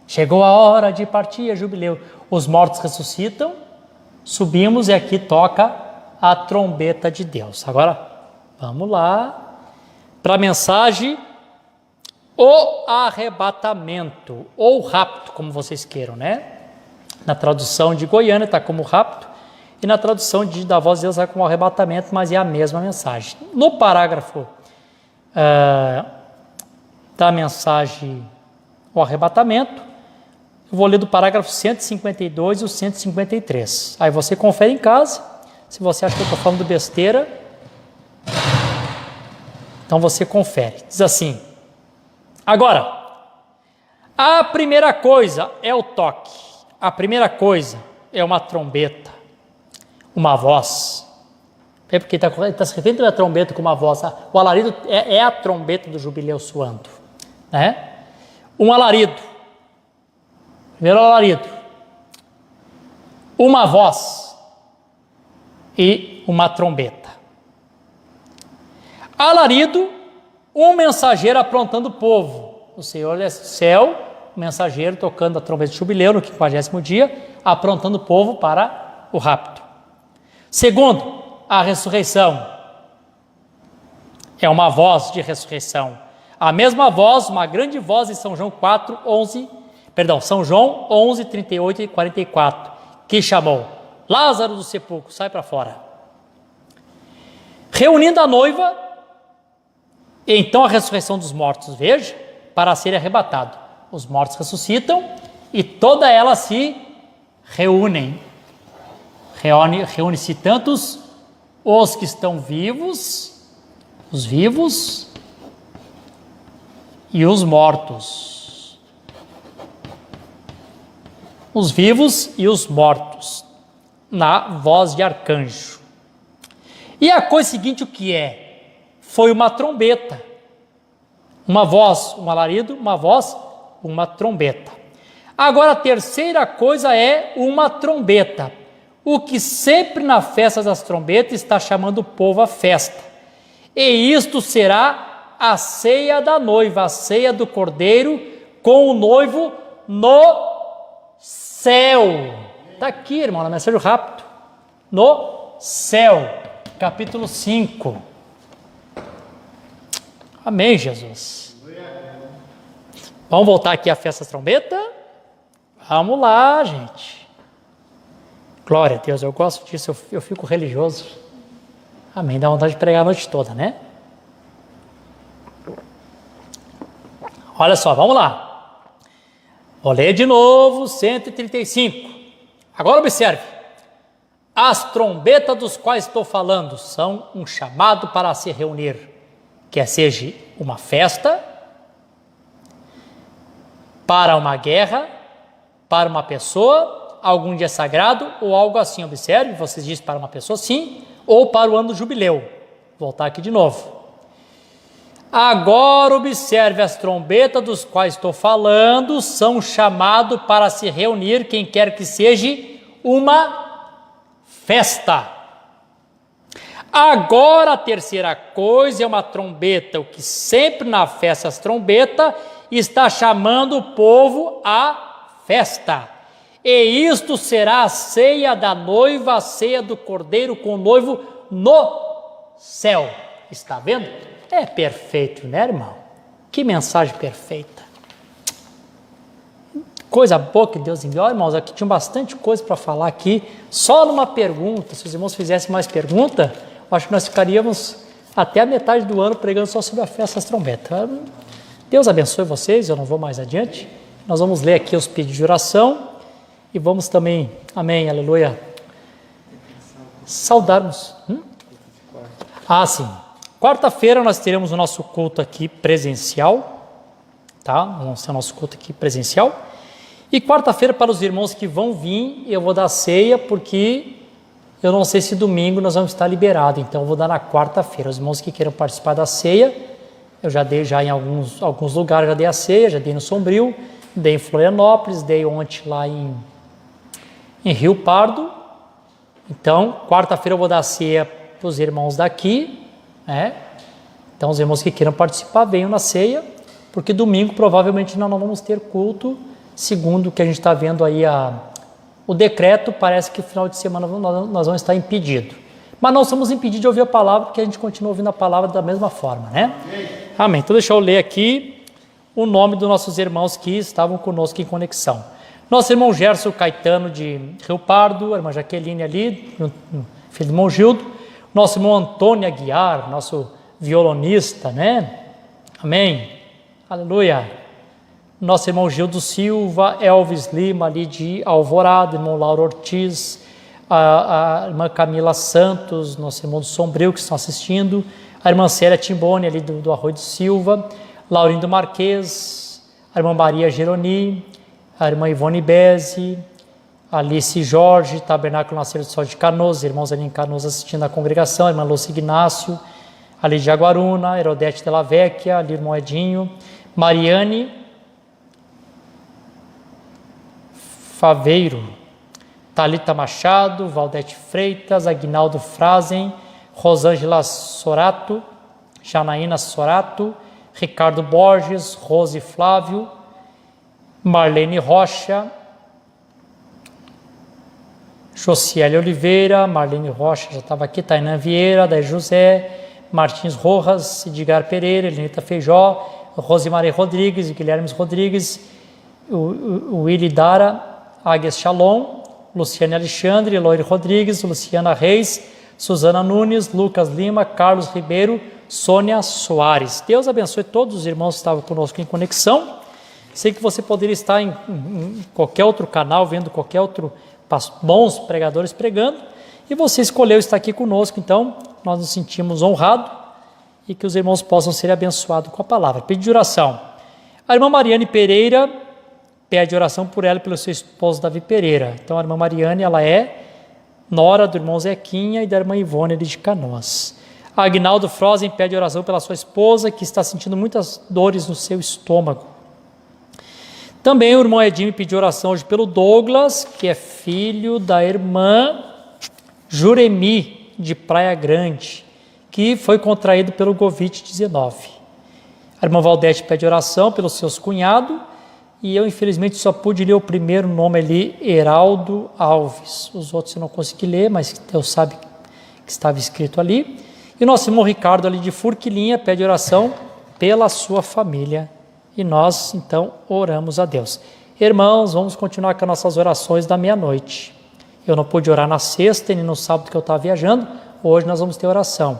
Chegou a hora de partir, é jubileu. Os mortos ressuscitam, subimos e aqui toca a trombeta de Deus. Agora, vamos lá para a mensagem, o arrebatamento, ou rapto, como vocês queiram, né? Na tradução de Goiânia está como rapto, e na tradução da Voz de Deus está como arrebatamento, mas é a mesma mensagem. No parágrafo da mensagem, o arrebatamento, eu vou ler do parágrafo 152 e o 153. Aí você confere em casa, se você acha que eu estou falando besteira, então você confere. Diz assim: agora, a primeira coisa é o toque, a primeira coisa é uma trombeta, uma voz. É porque está se referindo a trombeta com uma voz. O alarido é a trombeta do jubileu soando, né? Um alarido, primeiro alarido, uma voz e uma trombeta. Alarido, um mensageiro aprontando o povo. O Senhor desce do céu, o mensageiro tocando a trombeta de jubileu no 50º dia, aprontando o povo para o rapto. Segundo, a ressurreição. É uma voz de ressurreição. A mesma voz, uma grande voz em São João 11, 38 e 44, que chamou: Lázaro do sepulcro, sai para fora. Reunindo a noiva, então a ressurreição dos mortos, veja, para ser arrebatado. Os mortos ressuscitam e toda ela se reúnem. Reúne-se tantos os que estão vivos, os vivos, e os mortos. Os vivos e os mortos, na voz de arcanjo. E a coisa seguinte, o que é? Foi uma trombeta, uma voz, um alarido, uma voz, uma trombeta. Agora a terceira coisa é uma trombeta, o que sempre na festa das trombetas está chamando o povo à festa. E isto será a ceia da noiva, a ceia do cordeiro com o noivo no céu. Está aqui, irmão, na mensagem do rapto. No céu, capítulo 5. Amém, Jesus. Vamos voltar aqui à festa da trombeta? Vamos lá, gente. Glória a Deus, eu gosto disso, eu fico religioso. Amém, dá vontade de pregar a noite toda, né? Olha só, vamos lá. Vou ler de novo, 135. Agora observe. As trombetas dos quais estou falando são um chamado para se reunir. quer seja uma festa, para uma guerra, para uma pessoa, algum dia sagrado ou algo assim. Observe, vocês dizem para uma pessoa, sim, ou para o ano do jubileu. Vou voltar aqui de novo. Agora observe, as trombetas dos quais estou falando são chamados para se reunir, quem quer que seja, uma festa. Agora a terceira coisa é uma trombeta, o que sempre na festa as trombetas está chamando o povo à festa. E isto será a ceia da noiva, a ceia do cordeiro com o noivo no céu. Está vendo? É perfeito, né, irmão? Que mensagem perfeita. Coisa boa que Deus enviou. Irmãos, aqui tinha bastante coisa para falar aqui, só numa pergunta. Se os irmãos fizessem mais pergunta, acho que nós ficaríamos até a metade do ano pregando só sobre a festa das trombetas. Deus abençoe vocês, eu não vou mais adiante. Nós vamos ler aqui os pedidos de oração e vamos também, amém, aleluia, saudarmos. Sim. Quarta-feira nós teremos o nosso culto aqui presencial, tá? Vamos ter o nosso culto aqui presencial. E quarta-feira, para os irmãos que vão vir, eu vou dar ceia, porque eu não sei se domingo nós vamos estar liberados, então eu vou dar na quarta-feira. Os irmãos que queiram participar da ceia, eu já dei em alguns lugares, já dei a ceia, já dei no Sombrio, dei em Florianópolis, dei ontem lá em Rio Pardo. Então, quarta-feira eu vou dar a ceia para os irmãos daqui, né? Então, os irmãos que queiram participar, venham na ceia, porque domingo provavelmente nós não vamos ter culto, segundo o que a gente está vendo aí, o decreto, parece que no final de semana nós vamos estar impedidos. Mas não somos impedidos de ouvir a palavra, porque a gente continua ouvindo a palavra da mesma forma, né? Amém. Então, deixa eu ler aqui o nome dos nossos irmãos que estavam conosco em conexão. Nosso irmão Gerson Caetano de Rio Pardo, a irmã Jaqueline ali, filho do irmão Gildo. Nosso irmão Antônio Aguiar, nosso violonista, né? Amém. Aleluia. Nosso irmão Gildo Silva, Elvis Lima ali de Alvorada, irmão Lauro Ortiz, a irmã Camila Santos, nosso irmão do Sombrio que estão assistindo, a irmã Célia Timboni ali do Arroio de Silva, Laurindo Marques, a irmã Maria Geroni, a irmã Ivone Bezzi, Alice Jorge, Tabernáculo Nascer do Sol de Canoas, irmãos ali em Canoas assistindo a congregação, a irmã Lúcia Ignácio, ali de Jaguaruna, Herodete de la Vecchia, ali irmão Edinho, Mariane Faveiro, Thalita Machado, Valdete Freitas, Aguinaldo Frazen, Rosângela Sorato, Janaína Sorato, Ricardo Borges, Rose Flávio, Marlene Rocha, Josiele Oliveira, Marlene Rocha, já estava aqui, Tainã Vieira, Daí José, Martins Rojas, Edgar Pereira, Elenita Feijó, Rosemary Rodrigues, Guilherme Rodrigues, Willy Dara, Águias Shalom, Luciane Alexandre, Eloy Rodrigues, Luciana Reis, Suzana Nunes, Lucas Lima, Carlos Ribeiro, Sônia Soares. Deus abençoe todos os irmãos que estavam conosco em conexão. Sei que você poderia estar em qualquer outro canal, vendo qualquer outro bons pregadores pregando, e você escolheu estar aqui conosco, então nós nos sentimos honrados e que os irmãos possam ser abençoados com a palavra. Pedido de oração. A irmã Mariane Pereira pede oração por ela e pelo seu esposo Davi Pereira. Então a irmã Mariane, ela é nora do irmão Zequinha e da irmã Ivone de Canoas. A Aguinaldo Frozen pede oração pela sua esposa, que está sentindo muitas dores no seu estômago. Também o irmão Edinho pediu oração hoje pelo Douglas, que é filho da irmã Juremi, de Praia Grande, que foi contraído pelo Covid-19. A irmã Valdete pede oração pelos seus cunhados, e eu infelizmente só pude ler o primeiro nome ali, Heraldo Alves. Os outros eu não consegui ler, mas Deus sabe que estava escrito ali. E o nosso irmão Ricardo ali de Furquilinha pede oração pela sua família. E nós, então, oramos a Deus. Irmãos, vamos continuar com as nossas orações da meia-noite. Eu não pude orar na sexta e nem no sábado que eu estava viajando. Hoje nós vamos ter oração.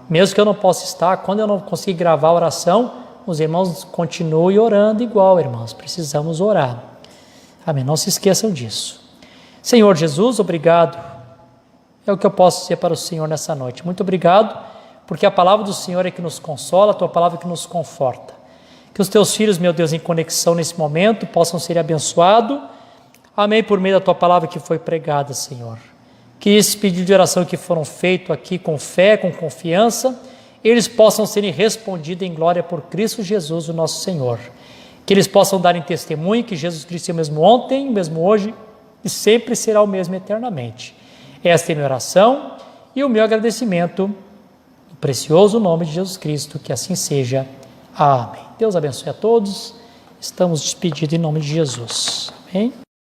Mesmo que eu não possa estar, quando eu não conseguir gravar a oração, os irmãos continuem orando igual, irmãos. Precisamos orar. Amém. Não se esqueçam disso. Senhor Jesus, obrigado. É o que eu posso dizer para o Senhor nessa noite. Muito obrigado porque a palavra do Senhor é que nos consola, a tua palavra é que nos conforta. Que os teus filhos, meu Deus, em conexão nesse momento, possam ser abençoados. Amém, por meio da tua palavra que foi pregada, Senhor. Que esses pedidos de oração que foram feitos aqui com fé, com confiança, eles possam serem respondidos em glória por Cristo Jesus, o nosso Senhor. Que eles possam dar em testemunho que Jesus Cristo é o mesmo ontem, o mesmo hoje e sempre será o mesmo eternamente. Esta é a minha oração e o meu agradecimento no precioso nome de Jesus Cristo, que assim seja. Amém. Deus abençoe a todos. Estamos despedidos em nome de Jesus. Amém.